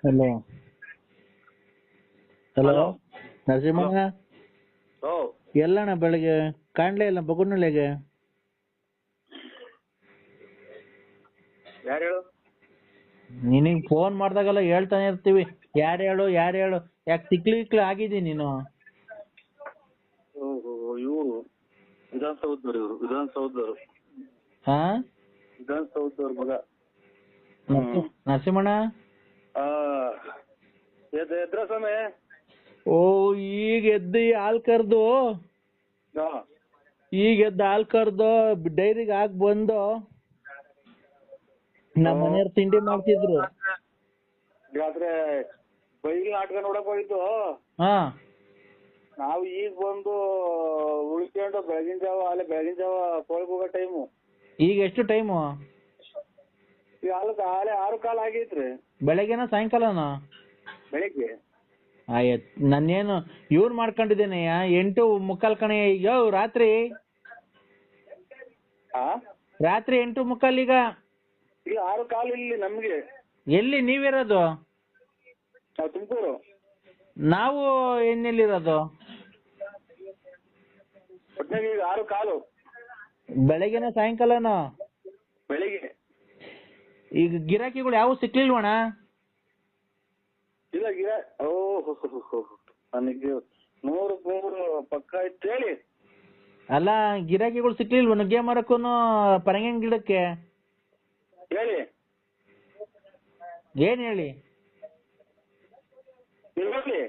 Hello hello hello. ನರಸಿಂಹಣ್ಣ, ಓ ಎಲ್ಲಣ್ಣ ಬೆಳಗ್ಗೆ ಕಾಣ್ಲೇ ಇಲ್ಲ ಬಗುನಳ್ಳಿಗೆ? ಯಾರು ಹೇಳು? ನಿನಗೆ ಫೋನ್ ಮಾಡ್ದಾಗೆಲ್ಲ ಹೇಳ್ತಾನೆ ಇರ್ತೀವಿ, ಯಾರು ಹೇಳು ಯಾರು ಹೇಳು, ಯಾಕೆ ತಿಕ್ಲಿ ಆಗಿದ್ದೀನಿ ನೀನು? ಓಹೋ, ಇವರು ವಿಧಾನಸೌಧದವ್ರು, ಇವರು ವಿಧಾನಸೌಧದವ್ರು, ಹಾ ವಿಧಾನಸೌಧದವ್ರ ಮಗ. ನರಸಿಂಹಣ್ಣ, ಎದ್ರ ಸಮಯ? ಓ ಈಗ ಎದ್ದು ಹಾಲ್ ಕರ್ದು, ಹಾ ಈಗ ಎದ್ದು ಹಾಲ್ ಕರ್ದು ಡೈರಿಗೆ ಹಾಕ್ ಬಂದು ನಮ್ಮ ಮನೆಯವ್ರು ತಿಂಡಿ ಮಾಡ್ತಿದ್ರು. ರಾತ್ರಿ ಬೈಲಿ ನಾಟಕ ನೋಡಕ್ ಹೋಗಿದ್ದು. ಹಾ ನಾವು ಈಗ ಬಂದು ಉಳ್ಕೊಂಡು ಬೆಳಗಿನ ಜಾವ ಕೋಳಿಗೆ ಹೋಗೋ ಟೈಮು. ಈಗ ಎಷ್ಟು ಟೈಮು? ಈಗ ಆಲೆ 6:15 ಆಗೈತ್ರಿ. ಬೆಳಗ್ಗೆನ ಸಾಯಂಕಾಲನ? ಬೆಳಿಗ್ಗೆ. ಆಯ್ತು, ನಾನೇನು ಇವ್ರು ಮಾಡ್ಕೊಂಡಿದ್ದೇನೆ 8:45 ಕಣೆ. ಈಗ ರಾತ್ರಿ ಹಾ ರಾತ್ರಿ 8:45 ಈಗ. ಈಗ 6:15 ಇಲ್ಲಿ ನಮ್ಗೆ. ಎಲ್ಲಿ ನೀವಿರೋದು? ನಾವು ತುಮಕೂರು. ನಾವು ಎಲ್ಲಿರೋದು? ಒಟ್ನಾಗ ಈಗ 6:15 ಬೆಳಗ್ಗೆನ ಸಾಯಂಕಾಲನ? ಬೆಳಿಗ್ಗೆ. ಈಗ ಗಿರಾಕಿಗಳು ಯಾವ ಸಿಕ್ಲಿಲ್ವಣ? ಇಲ್ಲ ಓಹೋ, ನನಗೆ 100 ಪಕ್ಕ ಇತ್ತು ಹೇಳಿ. ಅಲ್ಲ, ಗಿರಾಕಿಗಳು ಸಿಕ್ಲಿಲ್ವ ನುಗ್ಗೆ ಮರಕ್ಕೂ ಪರಂಗಿನ ಗಿಡಕ್ಕೆ? ಹೇಳಿ. ಏನ್ ಹೇಳಿ? ಹೇಳಿ.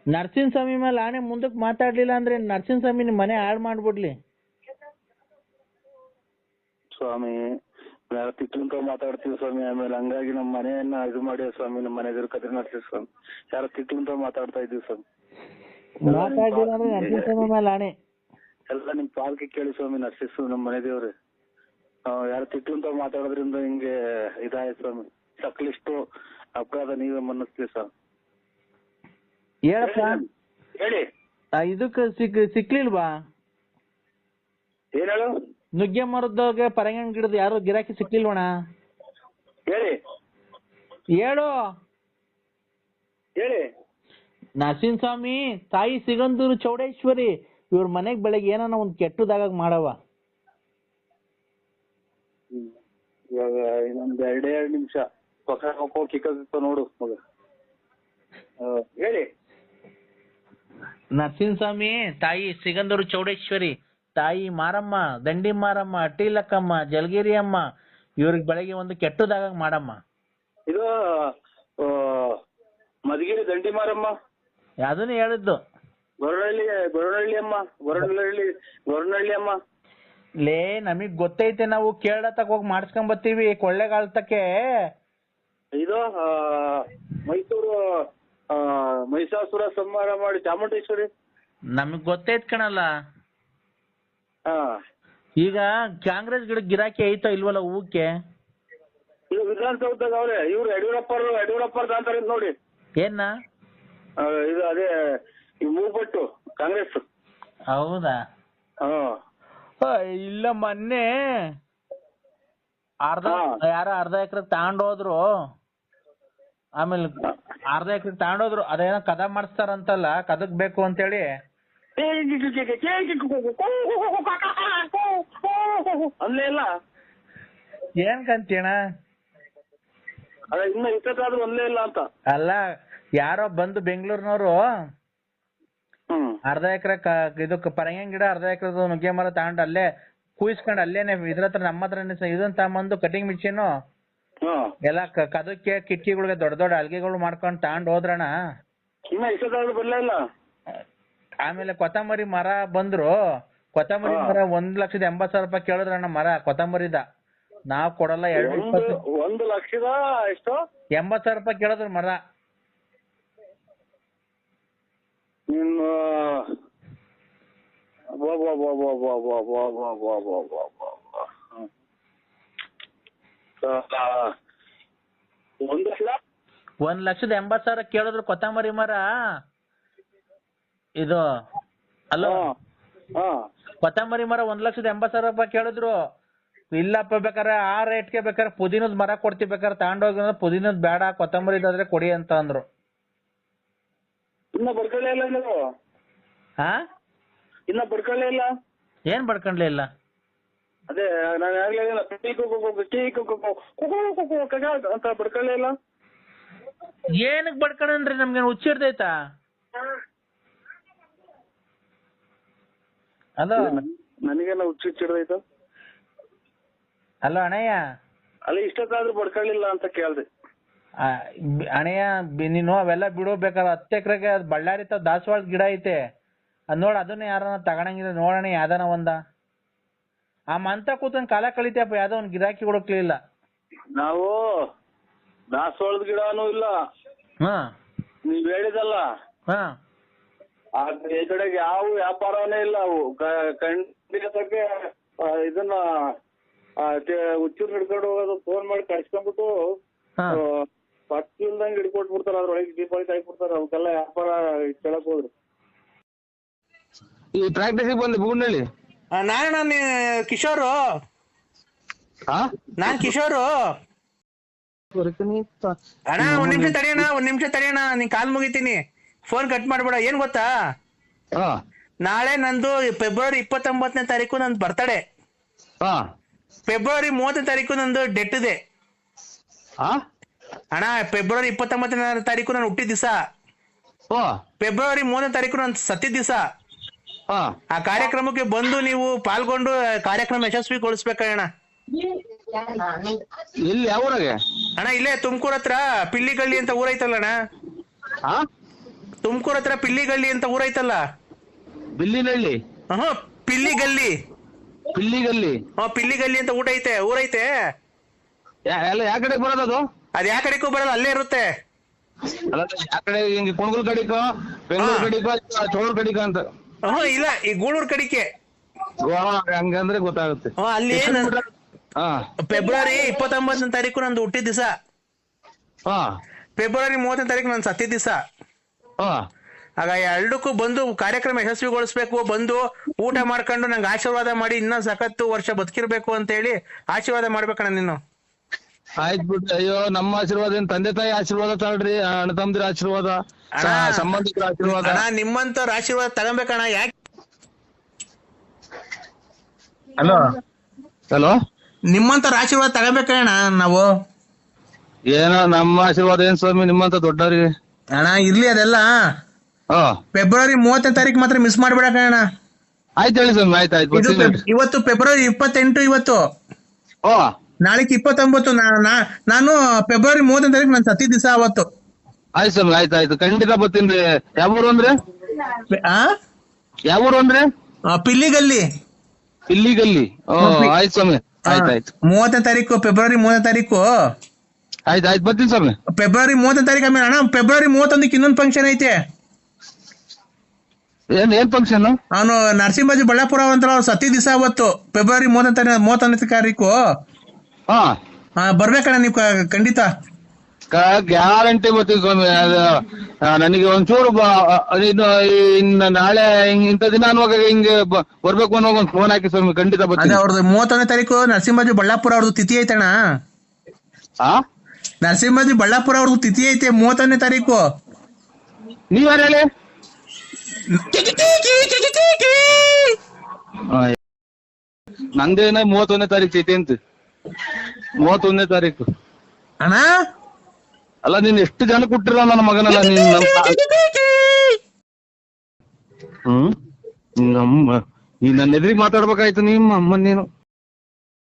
ನರಸಿಂಹ ಸ್ವಾಮಿ ಮೇಲೆ ಆನೆ ಮುಂದಕ್ಕೆ ಮಾತಾಡ್ಲಿಲ್ಲ ಅಂದ್ರೆ ನರಸಿಂಹ ಸ್ವಾಮಿ ನಿಮ್ ಮನೆ ಹಾಳು ಮಾಡ್ಬಿಡ್ಲಿ. ಸ್ವಾಮಿ ತಿಕ್ಕಂತ ಮಾತಾಡ್ತೀವಿ ಸ್ವಾಮಿ, ಆಮೇಲೆ ಹಂಗಾಗಿ ನಮ್ಮ ಮನೆಯನ್ನ ಇದು ಮಾಡಿ ಸ್ವಾಮಿ, ನಮ್ಮ ಮನೆ ಎದುರು ಕದ್ರೆ ನಡೆಸಿ ಸ್ವಾಮಿ. ಯಾರು ತಿಕ್ಕಂತ ಮಾತಾಡ್ತಾ ಇದ್ದೀವಿ ಸ್ವಾಮಿ. ಮಾತಾಡ್ಲಿಲ್ಲ ಅಂದ್ರೆ ನರಸಿಂಹ ಸ್ವಾಮಿ ಮೇಲೆ ಆನೆ. ಎಲ್ಲ ನಿಮ್ ಪಾಲ್ಕೆ ಕೇಳಿ ಸ್ವಾಮಿ, ನರ್ಸಿಸ್ ನಮ್ಮ ಮನೆ ದೇವ್ರಿ. ಯಾರು ತಿಕ್ಕಂತ ಮಾತಾಡೋದ್ರಿಂದ ಹಿಂಗೆ ಇದಾಯ್ತು ಸ್ವಾಮಿ. ಸಕಲಿಷ್ಟು ಅಪರಾಧ ನೀವೇ ಮನ್ನಿಸ್ತೀವಿ ಸ್ವಾಮಿ. ಹೇಳಪ್ಪ. ಹೇಳಿ. ಇದಕ್ಕೆ ಸಿಕ್ಲಿಲ್ವಾ? ಏನ್ ಹೇಳು? ನುಗ್ಗೆ ಮರದಾಗ ಪರಂಗಿನ ಗಿಡದ ಯಾರು ಗಿರಾಕಿ ಸಿಕ್ಲಿಲ್ವಣ? ಹೇಳಿ. ಹೇಳು. ಹೇಳಿ. ನರಸಿಂಹ ಸ್ವಾಮಿ ತಾಯಿ ಸಿಗಂದೂರು ಚೌಡೇಶ್ವರಿ ಇವ್ರ ಮನೆಗ್ ಬೆಳಗ್ಗೆ ಏನಾನ ಒಂದ್ ಕೆಟ್ಟದಾಗ ಮಾಡವ. ಇವಾಗ ಇನ್ನೊಂದ್ 2 ನಿಮಿಷ ಪಕ್ಕ ಕಿಕ್ಕ ನೋಡು ಮಗ. ಹೇಳಿ. ನರಸಿಂಹ ಸ್ವಾಮಿ ತಾಯಿ ಸಿಗಂದೂರು ಚೌಡೇಶ್ವರಿ, ತಾಯಿ ಮಾರಮ್ಮ, ದಂಡಿ ಮಾರಮ್ಮ, ಅಟ್ಟಿಲಕ್ಕಮ್ಮ, ಜಲಗಿರಿ ಅಮ್ಮ ಇವ್ರಿಗೆ ಬೆಳಗ್ಗೆ ಒಂದು ಕೆಟ್ಟದಾಗ ಮಾಡಮ್ಮ. ಇದು ಮಧುಗಿರಿ ದಂಡಿ ಮಾರಮ್ಮ, ಅದನ್ನ ಹೇಳಿದ್ದು. ಗೊರವನಹಳ್ಳಿ ಅಮ್ಮ, ಗೊರವನಹಳ್ಳಿ ಅಮ್ಮ. ಲೇ, ನಮಗ್ ಗೊತ್ತೈತೆ, ನಾವು ಕೇರಳತಕ್ ಹೋಗಿ ಮಾಡಿಸ್ಕೊಂಡ್ ಬರ್ತೀವಿ ಕೊಳ್ಳೆಗಾಲತಕ್ಕೆ. ಇದು ಮೈಸೂರು ಮಹಿಷಾಸುರ ಸಂಹಾರ ಮಾಡಿ ಚಾಮುಂಡೇಶ್ವರಿ. ನಮಗ್ ಗೊತ್ತೈತ್ ಕಣಲ್ಲ. ಹಾ, ಈಗ ಕಾಂಗ್ರೆಸ್ ಗಿಡಕ್ಕೆ ಗಿರಾಕಿ ಐತೋ ಇಲ್ವಲ್ಲ ಹೂಕ್ಕೆ? ಇದು ವಿಧಾನಸೌಧದಾಗ ಅವ್ರೆ ಇವ್ರು ಯಡಿಯೂರಪ್ಪರ್ದು ಅಂತಾರೆ ನೋಡಿ. ಏನ ಇದು ಅದೇ ಮೂಗ್ಬಟ್ಟು ಕಾಂಗ್ರೆಸ್. ಹೌದಾ? ಹಾ, ಇಲ್ಲ, ಮೊನ್ನೆ ಯಾರ ಅರ್ಧ ಎಕರೆ ತಗೊಂಡೋದ್ರು, ಆಮೇಲೆ ಅರ್ಧ ಎಕರೆ ತಗೊಂಡೋದ್ರು, ಅದೇನೋ ಕದ ಮಾಡಿಸ್ತಾರಂತಲ್ಲ, ಕದಕ್ ಬೇಕು ಅಂತೇಳಿ. ಅಲ್ಲೇ ಇಲ್ಲ ಏನ್ ಕಂತೀಣ? ಅದ ಇನ್ನ ಇಷ್ಟೊತ್ತಾದ್ರೂ ಒಂದೇ ಇಲ್ಲ ಅಂತ. ಅಲ್ಲ, ಯಾರೋ ಬಂದು ಬೆಂಗಳೂರಿನವರು ಅರ್ಧ ಎಕರೆ ಇದಕ್ಕೆ ಪರಂಗಿನ ಗಿಡ, ಅರ್ಧ ಎಕರೆ ನುಗ್ಗೆ ಮರ ತಗೊಂಡು ಅಲ್ಲೇ ಕೂಯಿಸ್ಕೊಂಡು ಅಲ್ಲೇನೆ ಇದ್ರ ಹತ್ರ ನಮ್ಮ ಹತ್ರನೇ ಇದನ್ನ ತಗೊಂಬಂದು ಕಟಿಂಗ್ ಮಿಷಿನ್ ಎಲ್ಲ ಕದಕ್ಕೆ ಕಿಟಕಿಗಳಿಗೆ ದೊಡ್ಡ ದೊಡ್ಡ ಅಲ್ಗೆಗಳು ಮಾಡ್ಕೊಂಡು ತಗೊಂಡು ಹೋದ್ರಣ. ಇನ್ನ ಇಷ್ಟೊತ್ತಾದ್ರೂ ಬರ್ಲೇ ಇಲ್ಲ. ಆಮೇಲೆ ಕೊತ್ತಂಬರಿ ಮರ ಬಂದ್ರು. ಕೊತ್ತಂಬರಿ ಮರ 1,80,000 ರೂಪಾಯಿ ಕೇಳಿದ್ರಣ್ಣ ಮರ ಕೊತ್ತಂಬರಿದ. ನಾವ್ ಕೊಡಲ್ಲ. 1,00,000 ಎಷ್ಟು? 80,000 ರೂಪಾಯಿ ಕೇಳಿದ್ರು ಮರ. ನಿಮ್ಮ ಒಂದು 1,80,000 ಕೇಳಿದ್ರು ಕೊತ್ತಂಬರಿ ಮರ. ಇದು ಅಲ್ಲ, ಕೊತ್ತಂಬರಿ ಮರ 1,80,000 ರೂಪಾಯಿ ಕೇಳಿದ್ರು. ಇಲ್ಲಪ್ಪ ಬೇಕಾರೆ ಆ ರೇಟ್ಗೆ ಬೇಕಾದ್ರೆ ಪುದೀನದ ಮರ ಕೊಡ್ತೀವಿ ಬೇಕಾದ್ರೆ ತಗೊಂಡೋಗಿ ಪುದೀನದ್ ಬೇಡ ಕೊತ್ತಂಬರಿ ಇದಾದ್ರೆ ಕೊಡಿ ಅಂತ ಅಂದ್ರು. ಇನ್ನ ಬಡ್ಕೊಳ್ಳೇ ಇಲ್ಲ ನೀವು? ಹಾ ಇನ್ನ ಬಡ್ಕೊಳ್ಳೇ ಇಲ್ಲ? ಏನ್ ಬಡ್ಕೊಂಡ್ಲೇ ಇಲ್ಲ? ಅದೇ ನಾನು ಆಗ್ಲೇ ಅಂತ ಬಡ್ಕೊಳ್ಳೇ ಇಲ್ಲ. ಏನಕ್ ಬಡ್ಕೊಂಡ್ರಿ? ನಮ್ಗೆ ಹುಚ್ಚಿಡ್ದೈತಾ? ಅಲೋ ನನಗೇನ ಹುಚ್ಚಿಡ್ದೈತ? ಅಲೋ ಅಣ್ಣಯ್ಯ, ಅಲ್ಲ ಇಷ್ಟೊತ್ತಾದ್ರೂ ಬಡ್ಕೊಳ್ಳಿಲ್ಲ ಅಂತ ಕೇಳ್ದೆ. ಅಣ್ಣಯ್ಯ ನೀನು ಅವೆಲ್ಲ ಬಿಡು, ಬೇಕಾದ್ರೆ 10 ಎಕರೆಗೆ ಬಳ್ಳಾರಿ ದಾಸವಾಳ ಗಿಡ ಐತೆ, ಅದ್ ನೋಡ್ ಅದನ್ನ ಯಾರನ್ನ ತಗೊಳಂಗಿಲ್ಲ ನೋಡೋಣ ಯಾವ್ದಾನ ಒಂದ. ಆ ಮಂತ ಕೂತಂಗ್ ಕಾಲ ಕಳಿತಪ್ಪ, ಯಾವ್ದೋ ಒಂದ್ ಗಿರಾಕಿ ಹುಡುಕ್ಲಿಲ್ಲ. ನಾವು ದಾಸವಾಳದ ಗಿಡನೂ ಇಲ್ಲ, ನೀವ್ ಹೇಳಿದಲ್ಲ ಈ ಕಡೆಗೆ ಯಾವ ವ್ಯಾಪಾರನೇ ಇಲ್ಲ. ಅವು ಖಂಡಿತಕ್ಕೆ ಇದನ್ನ ಹುಚ್ಚೂರ್ ಹಿಡ್ಕೊಂಡು ಹೋಗೋದು, ಫೋನ್ ಮಾಡಿ ಕಳ್ಸ್ಕೊಂಡ್ಬಿಟ್ಟು ಪಟ್ಟು ಇಲ್ದಂಗೆ ಹಿಡ್ಕೊಟ್ಬಿಡ್ತಾರ, ಅದ್ರೊಳಗೆ ದೀಪಾವಳಿ ಹಾಕ್ಬಿಡ್ತಾರ. ಅವಕ್ಕೆಲ್ಲ ವ್ಯಾಪಾರ ಕೇಳಕ್ ಹೋದ್ರು. ಈ ಪ್ರಾಕ್ಟೀಸಿಗೆ ಬಂದೆ ಬೂಗ್ನಳ್ಳಿ. ನಾನು ಕಿಶೋರು. ನಾನ್ ಕಿಶೋರು ಅಣ್ಣ. ಒಂದ್ ನಿಮಿಷ ತಡಿಯಣ್ಣ, ನೀನ್ ಕಾಲ್ ಮುಗಿತೀನಿ, ಫೋನ್ ಕಟ್ ಮಾಡ್ಬೇಡ. ಏನ್ ಗೊತ್ತಾ, ನಾಳೆ ನಂದು ಫೆಬ್ರವರಿ 29ನೇ ತಾರೀಕು ನಂದು ಬರ್ತಡೇ. ಫೆಬ್ರವರಿ 30ನೇ ತಾರೀಕು ನಂದು ಡೆತ್ ಇದೆ ಅಣ್ಣ. ಫೆಬ್ರವರಿ 29ನೇ ತಾರೀಕು ನಾನು ಹುಟ್ಟಿದ ದಿವಸ, ಫೆಬ್ರವರಿ 30ನೇ ತಾರೀಕು ನಾನು ಸತ್ತಿದ ದಿವಸ. ಆ ಕಾರ್ಯಕ್ರಮಕ್ಕೆ ಬಂದು ನೀವು ಪಾಲ್ಗೊಂಡು ಕಾರ್ಯಕ್ರಮ ಯಶಸ್ವಿಗೊಳಿಸ್ಬೇಕಣ್ಣ. ಎಲ್ಲಿ ಯಾವ ಊರಾಗೆ ಅಣ್ಣ? ಇಲ್ಲೇ ತುಮಕೂರ್ ಹತ್ರ ಪಿಲ್ಲಿಗಳ್ಳಿ ಅಂತ ಊರೈತಲ್ಲ ಅಣ್ಣ. ತುಮಕೂರ್ ಹತ್ರ ಪಿಲ್ಲಿಗಳ್ಳಿ ಅಂತ ಊರೈತಲ್ಲ. ಬಿಲ್ಲಿನಹಳ್ಳಿ? ಪಿಲ್ಲಿಗಲ್ಲಿ. ಪಿಲ್ಲಿಗಲ್ಲಿ? ಪಿಲ್ಲಿಗಲ್ಲಿ ಅಂತ ಊರೈತೆ. ಎಲ್ಲ ಯಾವ ಕಡೆ ಬರೋದದು? ಅದ್ ಯಾವ ಕಡೆಗೂ ಬರಲ್ಲ, ಅಲ್ಲೇ ಇರುತ್ತೆ. ಯಾವ ಕಡೆ ಹಿಂಗೆ ಕುಣಗುಲ್ ಕಡಿಕೋ, ಬೆಂಗಳೂರು ಕಡಿಕೋ, ಚೋಳೂರ್ ಕಡಿಕೋ ಅಂತ? ಇಲ್ಲ, ಈ ಗೂಳೂರ್ ಕಡಿಕೆ. ಹಂಗಂದ್ರೆ ಗೊತ್ತಾಗುತ್ತೆ. ಅಲ್ಲಿ ಫೆಬ್ರವರಿ 29ನೇ ತಾರೀಕು ನಂದು ಹುಟ್ಟಿದ ದಿವಸ, ಫೆಬ್ರವರಿ 30ನೇ ತಾರೀಕು ನಾನು ಸತ್ತಿದ ದಿವಸ. ಆಗ ಎರಡಕ್ಕೂ ಬಂದು ಕಾರ್ಯಕ್ರಮ ಯಶಸ್ವಿಗೊಳಿಸ್ಬೇಕು, ಬಂದು ಊಟ ಮಾಡ್ಕೊಂಡು ನಂಗೆ ಆಶೀರ್ವಾದ ಮಾಡಿ ಇನ್ನೂ ಸಖತ್ತು ವರ್ಷ ಬದುಕಿರ್ಬೇಕು ಅಂತ ಹೇಳಿ ಆಶೀರ್ವಾದ ಮಾಡ್ಬೇಕಣ್ಣ ನೀನು. ಆಯ್ತು ಬಿಟ್ಟು. ಅಯ್ಯೋ, ನಮ್ಮ ಆಶೀರ್ವಾದ ಏನ್ ತಂದೆ ತಾಯಿ ಆಶೀರ್ವಾದ ತಗೊಳ್ರಿ, ಅಣ್ಣ ತಮ್ಮದಿರ ಆಶೀರ್ವಾದ, ಸಂಬಂಧಿಕರ ಆಶೀರ್ವಾದ. ನಿಮ್ಮಂತವ್ರ ಆಶೀರ್ವಾದ ತಗೊಬೇಕಣ್ಣ. ಯಾಕೆ? ಹಲೋ, ನಿಮ್ಮಂತವ್ರ ಆಶೀರ್ವಾದ ತಗೋಬೇಕಣ್ಣ ನಾವು. ಏನೋ ನಮ್ಮ ಆಶೀರ್ವಾದ ಏನ್ ಸ್ವಾಮಿ ನಿಮ್ಮಂತ ದೊಡ್ಡವ್ರಿಗೆ. ಅಣ್ಣ ಇರ್ಲಿ ಅದೆಲ್ಲ. ಫೆಬ್ರವರಿ 30ನೇ ತಾರೀಕು ಮಾತ್ರ ಮಿಸ್ ಮಾಡ್ಬೇಡಣ್ಣ. ಆಯ್ತು ಹೇಳಿ ಸ್ವಾಮಿ. ಆಯ್ತಾಯ್ತು. ಇವತ್ತು ಫೆಬ್ರವರಿ 28, ಇವತ್ತು ನಾಳೆಗೆ 29. ನಾನು ಫೆಬ್ರವರಿ 30ನೇ ತಾರೀಕು ನಾನು ಸತ್ತಿದ ದಿವಸ ಅವತ್ತು. ಆಯ್ತು ಸ್ವಾಮಿ, ಆಯ್ತಾಯ್ತು, ಖಂಡಿತ ಬರ್ತೀನಿ. ಯಾವ ಊರು ಅಂದ್ರೆ? ಯಾವ ಊರು ಅಂದ್ರೆ? ಪಿಲ್ಲಿಗಲ್ಲಿ. ಪಿಲ್ಲಿಗಲ್ಲಿ? ಆಯ್ತು ಸ್ವಾಮಿ, ಆಯ್ತಾಯ್ತು. 30ನೇ ತಾರೀಕು, ಫೆಬ್ರವರಿ 30ನೇ ತಾರೀಕು. ಆಯ್ತು ಬರ್ತೀನಿ ಸ್ವಾಮಿ. ಫೆಬ್ರವರಿ 30ನೇ ತಾರೀಕು ಆಮೇಲೆ ಅಣ್ಣ ಫೆಬ್ರವರಿ 31ಕ್ಕೆ ಇನ್ನೊಂದು ಫಂಕ್ಷನ್ ಐತೆ. ಏನ್ ಫಂಕ್ಷನ್? ಅವನು ನರಸಿಂಹಾಜಿ ಬಳ್ಳಾಪುರ ಅಂತ ಸತ್ತಿ ದಿವಸ ಅವತ್ತು ಫೆಬ್ರವರಿ 31ನೇ ತಾರೀಕು. ಬರ್ಬೇಕಣ್ಣ ನೀವು ಖಂಡಿತ. ಗ್ಯಾರಂಟಿ ಬರ್ತೀವಿ ಸ್ವಾಮಿ. ನನಗೆ ಒಂಚೂರು ಇನ್ನು ನಾಳೆ ಇಂಥ ದಿನ ಅನ್ನುವಾಗ ಹಿಂಗೆ ಬರ್ಬೇಕು ಅನ್ನೋ ಒಂದು ಫೋನ್ ಹಾಕಿ ಸ್ವಾಮಿ, ಖಂಡಿತ ಬರ್ತೀನಿ. ಅವ್ರದ್ದು 31ನೇ ತಾರೀಕು ನರಸಿಂಹಾಜಿ ಬಳ್ಳಾಪುರ ಅವ್ರದ್ದು ತಿಥಿ ಐತಣ್ಣ. ನರಸಿಂಹಾಜಿ ಬಳ್ಳಾಪುರ ಅವ್ರದ್ದು ತಿಥಿ ಐತೆ 31ನೇ ತಾರೀಕು. ನೀವ್ಯಾರು ಹೇಳಿ? ನಂದೇನ 31ನೇ ತಾರೀಕು ಐತೆ ಅಂತ. 31ನೇ ತಾರೀಕು ಅಣ್ಣ. ಅಲ್ಲ, ನೀನ್ ಎಷ್ಟು ಜನ ಕೊಟ್ಟಿರ ನನ್ನ ಮಗನಲ್ಲ ನೀನ್. ನನ್ನ ಎದುರಿಗೆ ಮಾತಾಡ್ಬೇಕಾಯ್ತು ನಿಮ್ಮ ಅಮ್ಮ ನೀನು.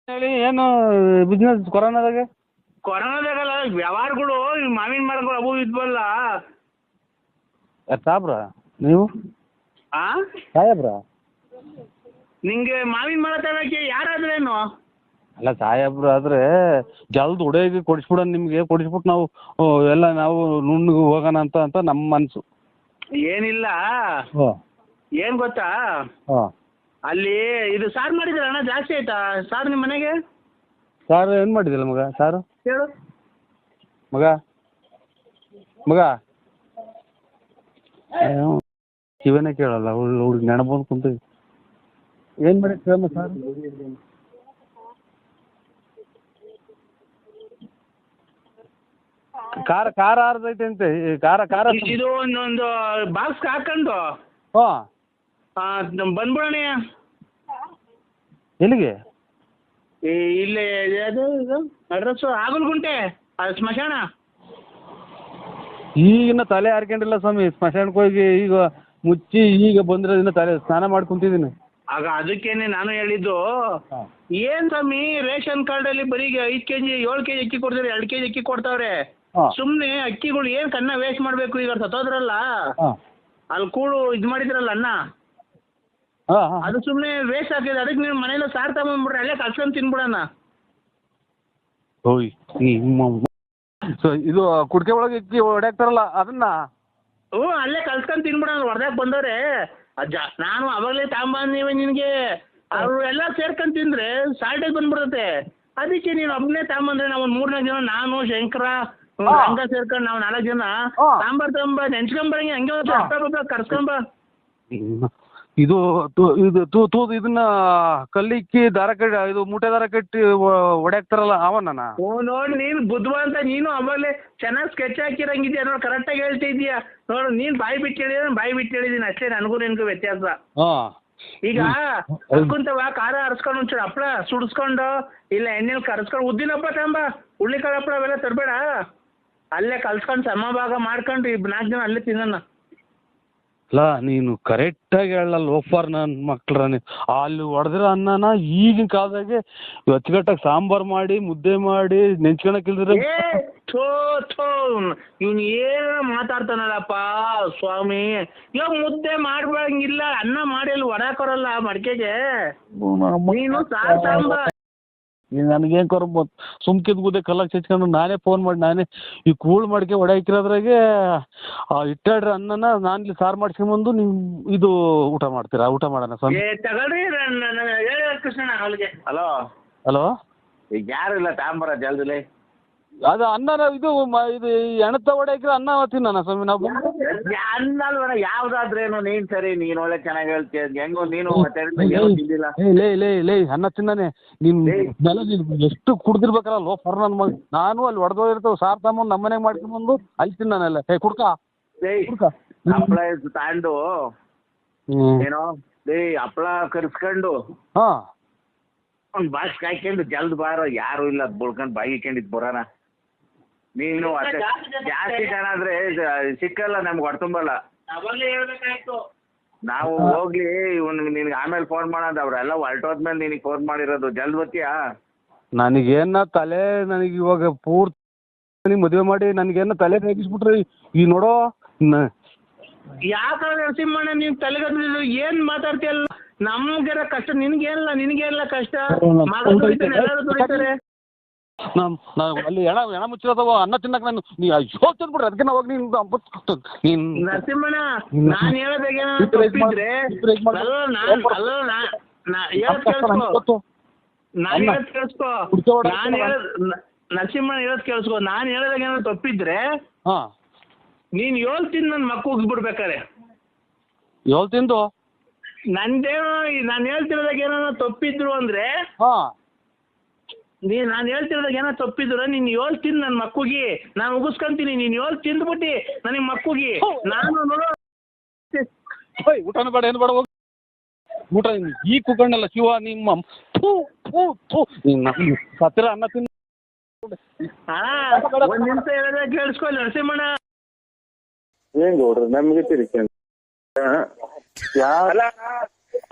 ಹೇಳಿ, ಏನು ಬಿಸ್ನೆಸ್ ಕೊರೋನಾದಾಗ ವ್ಯವಹಾರಗಳು ಮಾವಿನ ಮರಗಳು ಅವು ಇದ್ವಲ್ಲ ಸಾಬ್ರ ನೀವು? ಸಾಹೇಬ್ರ, ನಿಂಗೆ ಮಾವಿನ ಮರ ತರಕ್ಕೆ ಯಾರಾದ್ರೇನು? ಅಲ್ಲ ಸಾಹೇಬ್ರು ಆದ್ರೆ ಜಲ್ದ್ ಹುಡುಗಿ ಕೊಡಿಸ್ಬಿಡ, ನಿಮ್ಗೆ ಕೊಡಿಸ್ಬಿಟ್ಟು ನಾವು ಎಲ್ಲ ನಾವು ನುಣ್ಣಗೆ ಹೋಗೋಣ ಅಂತ ನಮ್ಮ ಮನ್ಸು. ಏನಿಲ್ಲ, ಏನ್ ಗೊತ್ತಾ, ಅಲ್ಲಿ ಇದು ಸಾರು ಮಾಡಿದ್ರ ಅಣ್ಣ, ಜಾಸ್ತಿ ಆಯ್ತಾ ಸಾರು ನಿಮ್ಮ ಮನೆಗೆ? ಸಾರು ಏನ್ ಮಾಡಿದಿಲ್ಲ ಮಗ? ಸಾರು ಹೇಳು ಮಗ. ಕಿವನೇ ಕೇಳಲ್ಲ, ಹುಡುಗಿ ನೆನಪಂದು ಕುಂತ ಏನ್ ಮಾಡಿ ಸಾರು? ಖಾರ ಆರ್ದೈತೆ ಅಂತೆ ಖಾರ ಇದು ಒಂದೊಂದು ಬಾಕ್ಸ್ ಹಾಕೊಂಡು ಹಾಂ ಬಂದ್ಬಿಡೋಣ. ಎಲ್ಲಿಗೆ? ಇಲ್ಲಿ ಅದು ಇದು ಅಡ್ರೆಸ್ಸು ಆಗಲ್ಗುಂಟೆ ಅದು ಸ್ಮಶಾನ. ಈಗಿನ ತಲೆ ಹಾರ್ಕೊಂಡಿಲ್ಲ ಸ್ವಾಮಿ, ಸ್ಮಶಾನಕ್ಕೆ ಹೋಗಿ ಈಗ ಮುಚ್ಚಿ ಈಗ ಬಂದಿರೋದಿನ್ನ ತಲೆ ಸ್ನಾನ ಮಾಡಿ ಕುಂತಿದ್ದೀನಿ. ಆಗ ಅದಕ್ಕೇನೆ ನಾನು ಹೇಳಿದ್ದು, ಏನ್ ಸ್ವಾಮಿ ರೇಷನ್ ಕಾರ್ಡಲ್ಲಿ ಬರೀ 5 kg 7 kg ಅಕ್ಕಿ ಕೊಡ್ತಾರೆ, 2 kg ಅಕ್ಕಿ ಕೊಡ್ತಾವ್ರೆ. ಸುಮ್ನೆ ಅಕ್ಕಿಗಳು ಏನ್ ಕನ್ನ ವೇಸ್ಟ್ ಮಾಡ್ಬೇಕು? ಈಗ ಸತ್ತೋದ್ರಲ್ಲ ಅಲ್ಲಿ ಕೂಡು ಇದ್ ಮಾಡಿದ್ರಲ್ಲ ಅನ್ನ, ಅದು ಸುಮ್ನೆ ವೇಸ್ಟ್ ಆಗ್ತದೆ. ಅದಕ್ಕೆ ನೀವು ಮನೇಲಿ ಸಾರ್ ತಗೊಂಡ್ಬಿಡ್ರಿ, ಅಲ್ಲೇ ಕಲ್ಸ್ಕೊಂಡ್ ತಿನ್ಬಿಡಣ. ಓಯ್ ಇದು ಕುಡ್ಕೆ ಒಳಗೆ ಅಕ್ಕಿ ಹೊಡ್ಯಾಕ್ತಾರಲ್ಲ ಅದನ್ನ? ಅಲ್ಲೇ ಕಲ್ಸ್ಕೊಂಡ್ ತಿನ್ಬಿಡಣ. ಹೊಡೆದಾಕ್ ಬಂದವ್ರೆ ನಾನು ಅವಾಗಲೇ ತಗೊಂಬಂದಿವೆ ನಿನ್ಗೆ. ಅವ್ರು ಎಲ್ಲ ಸೇರ್ಕೊಂಡ್ ತಿಂದ್ರೆ ಸಾಲ್ಟೇಜ್ ಬಂದ್ಬಿಡ್ತತೆ. ಅದಕ್ಕೆ ನೀನು ಒಬ್ಬನೇ ತಗೊಂಬಂದ್ರೆ ನಾವು 3-4 ಜನ, ನಾನು ಶಂಕರ ಹಂಗ ಸೇರ್ಕೊಂಡು ನಾವು 4 ಜನ ತಗೊಂಬ ನೆನ್ಸ್ಕೊಂಬರಂಗೆ ಹಂಗೆ ಕರ್ಸ್ಕೊಂಬ. ಇದು ಇದನ್ನ ಕಲ್ಲಿಕ್ಕಿ ದಾರ ಕಟ್ಟಿ ಇದು ಮೂಟೆ ದಾರ ಕಟ್ಟಿ ಹೊಡ್ಯಾಕ್ತಾರಲ್ಲ ಅವನ? ನೋಡಿ ನೀನು ಬುದ್ಧಿವಂತ, ನೀನು ಅವಾಗಲೇ ಚೆನ್ನಾಗಿ ಸ್ಕೆಚ್ ಹಾಕಿರಂಗಿದ್ಯಾ ನೋಡಿ, ಕರೆಕ್ಟಾಗಿ ಹೇಳ್ತಿದ್ಯಾ ನೋಡು. ನೀನ್ ಬಾಯಿ ಬಿಟ್ಟು ಹೇಳಿದ್ರೆ ಬಾಯಿ ಬಿಟ್ಟು ಹೇಳಿದೀನಿ ಅಷ್ಟೇ, ನನಗೂ ನಿನ್ಗೂ ವ್ಯತ್ಯಾಸ. ಈಗ ಕರ್ಕೊಂತವ ಖಾರ ಹರಿಸ್ಕೊಂಡು ಒಂಚೂರು ಹಪ್ಪಳ ಸುಡಿಸ್ಕೊಂಡು ಇಲ್ಲ ಎಣ್ಣೆಲಿ ಕರ್ಸ್ಕೊಂಡು ಉದ್ದಿನಪ್ಪ ತಂಬ, ಹುಳ್ಳಿಕಾಳು ಹಪ್ಪಳ ಅವೆಲ್ಲ ತರಬೇಡ. ಅಲ್ಲೇ ಕಲ್ಸ್ಕೊಂಡು ಸಮಭಾಗ ಮಾಡ್ಕೊಂಡು 4 ಜನ ಅಲ್ಲೇ ತಿನ್ನೋಣ. ಅಲ್ಲ ನೀನು ಕರೆಕ್ಟಾಗಿ ಹೇಳಲ್ಲ ಲೋಫರ್ ನನ್ನ ಮಕ್ಳ್ರ. ಅಲ್ಲಿ ಹೊಡೆದಿರೋ ಅನ್ನನ ಈಗಿನ ಕಾಲದಾಗೆ ಅಚ್ಚುಕಟ್ಟಾಗಿ ಸಾಂಬಾರು ಮಾಡಿ ಮುದ್ದೆ ಮಾಡಿ ನೆಂಚ್ಕೊಳಕ್ಕಿಲ್ದ್ರೆ ಇವ್ನು ಏನು ಮಾತಾಡ್ತಾನಲ್ಲಪ್ಪ ಸ್ವಾಮಿ. ಇವಾಗ ಮುದ್ದೆ ಮಾಡ್ಬಂಗಿಲ್ಲ, ಅನ್ನ ಮಾಡಿ ಅಲ್ಲಿ ಹೊಡಾಕೊರಲ್ಲ ಮಡಿಕೆಗೆ. ನೀನು ಸಾಂಬಾರ್ ನನಗೇನು ಕೊರ್ಬೋದು ಸುಮ್ಕಿದ್ ಗುದ್ದೆ ಕಲ್ಲಾಗ ಚಚ್ಕೊಂಡು ನಾನೇ ಫೋನ್ ಮಾಡಿ ನಾನೇ ಈ ಕೂಳು ಮಾಡಿಕೆ ಹೊಡ್ಯಾಕಿರೋದ್ರಾಗೆ ಇಟ್ಟಾಡ್ರಿ ಅನ್ನನ ನಾನು ಇಲ್ಲಿ ಸಾರು ಮಾಡ್ಸ್ಕೊಂಬಂದು ನೀವು ಇದು ಊಟ ಮಾಡ್ತೀರಾ? ಊಟ ಮಾಡೋಣ ಸ್ವಾಮಿ. ತಗೊಳ್ರಿ ಕೃಷ್ಣಣ್ಣ ಅವಳಿಗೆ. ಹಲೋ ಈಗ ಯಾರು ಇಲ್ಲ ತಾಂಬರ ಜಲ್ದಿಲಿ. ಅದು ಅನ್ನ ಇದು ಎಣತ ಹೊಡ್ಯಾಕಿರೋ ಅನ್ನ ತಿನ್ನೋಣ ಸ್ವಾಮಿ ನಾವು. ಅನ್ನಲ್ವನ ಯಾವ್ದಾದ್ರೇನು ನೀನ್ ಸರಿ, ನೀನ್ ಒಳ್ಳೆ ಚೆನ್ನಾಗಿ ಹೇಳ್ತೀಯ. ಹೆಂಗೋ ನೀನು ಲೇ ಅನ್ನ ತಿನ್ನಾನೆ ನಿನ್ ನೆಲ ಎಷ್ಟು ಕುಡ್ದಿರ್ಬೇಕಲ್ಲ ಲೋಫರ್ ನನ್ನ ಮಗ. ನಾನು ಅಲ್ಲಿ ಹೊಡೆದೋಗಿರ್ತೇವೆ ಸಾರ್ ತಗೊಂಡು ನಮ್ಮ ಮನೆಗೆ ಮಾಡ್ಕೊಂಬಂದು ಅಲ್ಲಿ ತಿನ್ನಾನೆಲ್ಲ. ಕುಡ್ಕ ಹಪ್ಪಳ ತಾಂಡು ಏನೋ ಹಪ್ಪಳ ಕರ್ಸ್ಕೊಂಡು ಒಂದ್ ಬಾಕ್ಸ್ ಹಾಕೊಂಡು ಜಲ್ದ್ ಬಾರ, ಯಾರು ಇಲ್ಲ ಬುಳ್ಕೊಂಡ್ ಬಾಯಿ ಇಕ್ಕೊಂಡಿದ್ ಬರೋಣ. ನೀನು ಜಾಸ್ತಿ ಜನ ಆದ್ರೆ ಸಿಕ್ಕಲ್ಲ ನಮ್ಗೆ ಹೊಡ್ತುಂಬಲ್ಲ. ನಾವು ಹೋಗ್ಲಿ ನಿನ್ಗೆ ಆಮೇಲೆ ಫೋನ್ ಮಾಡೋದು, ಅವ್ರೆಲ್ಲ ಹೊರಟೋದ್ಮೇಲೆ ನಿನಗೆ ಫೋನ್ ಮಾಡಿರೋದು. ಜಲ್ದ್ ಬರ್ತೀಯಾ? ನನಗೇನ ತಲೆ ನನಗೆ ಇವಾಗ ಪೂರ್ತಿ ಮದುವೆ ಮಾಡಿ ನನಗೇನ ತಲೆ ರೇಗಿಸ್ಬಿಟ್ರಿ ಈ ನೋಡೋ. ಯಾಕ ನರಸಿಂಹಣ್ಣ ನೀನ್ ತಲೆಗದ್ದು ಏನ್ ಮಾತಾಡ್ತೀಯಲ್ಲ? ನಮ್ಗೆಲ್ಲ ಕಷ್ಟ, ನಿನ್ಗೇನಿಲ್ಲ ಕಷ್ಟ. ಎಲ್ಲರೂ ದುಡಿತಾರೆ. ಅಲ್ಲಿ ಎಣ ಮುಚ್ಚಿರೋದವ ಅನ್ನ ತಿನ್ನಕ್ ನಾನು ಅಯ್ಯೋ ತಂದ್ಬಿಡ್ರಿ. ಅದಕ್ಕೆ ನಾವು ಹೋಗಿ ನೀನ್ ನರಸಿಂಹಣ್ಣ ನಾನ್ ಹೇಳೋದಾಗೆ ತಪ್ಪಿದ್ರೆ ನರಸಿಂಹಣ್ಣ ಹೇಳೋದ್ ಕೇಳಿಸ್ಕೊ. ನಾನ್ ಹೇಳೋದಾಗ ಏನಾದ್ರು ತಪ್ಪಿದ್ರೆ ನೀನ್ 7 ತಿಂದು ನನ್ ಮಕ್ಕ ಹೋಗ್ಬಿಡ್ಬೇಕಾರೆ 7 ತಿಂದು ನಂದೇನೋ ನಾನು ಹೇಳ್ತಿರೋದಾಗ ಏನಾರ ತಪ್ಪಿದ್ರು ಅಂದ್ರೆ ನಾನು ಹೇಳ್ತಿರೋದಾಗ ಏನೋ ತಪ್ಪಿದ್ರು ನೀನ್ 7 ತಿಂದು ನನ್ನ ಮಕ್ಕಳಿಗೆ ನಾನು ಉಗಿಸ್ಕೊಂತೀನಿ. ನೀನ್ 7 ತಿಂದ್ಬಿಟ್ಟು ನನಗೆ ಮಕ್ಕಳಿಗೆ ನಾನು ನೋಡೋ ಊಟನೂ ಬೇಡ ಏನು ಬೇಡ ಹೋಗಿ ಊಟ ಈ ಕುಕ್ಕಣ್ಣಲ್ಲ ಶಿವ ನಿಮ್ಮ ಸತ್ತಿರ ಅನ್ನ ತಿಂದು. ಒಂದ್ ನಿಮಿಷ ಹೇಳಿದ್ರೆ ಕೇಳಿಸ್ಕೊಳ್ಳಿ ನರಸಿಂಹಣ್ಣ. ಏನ್ ಗೌಡ್ರ ನಮ್ಗೆ ತಿರುಗಿ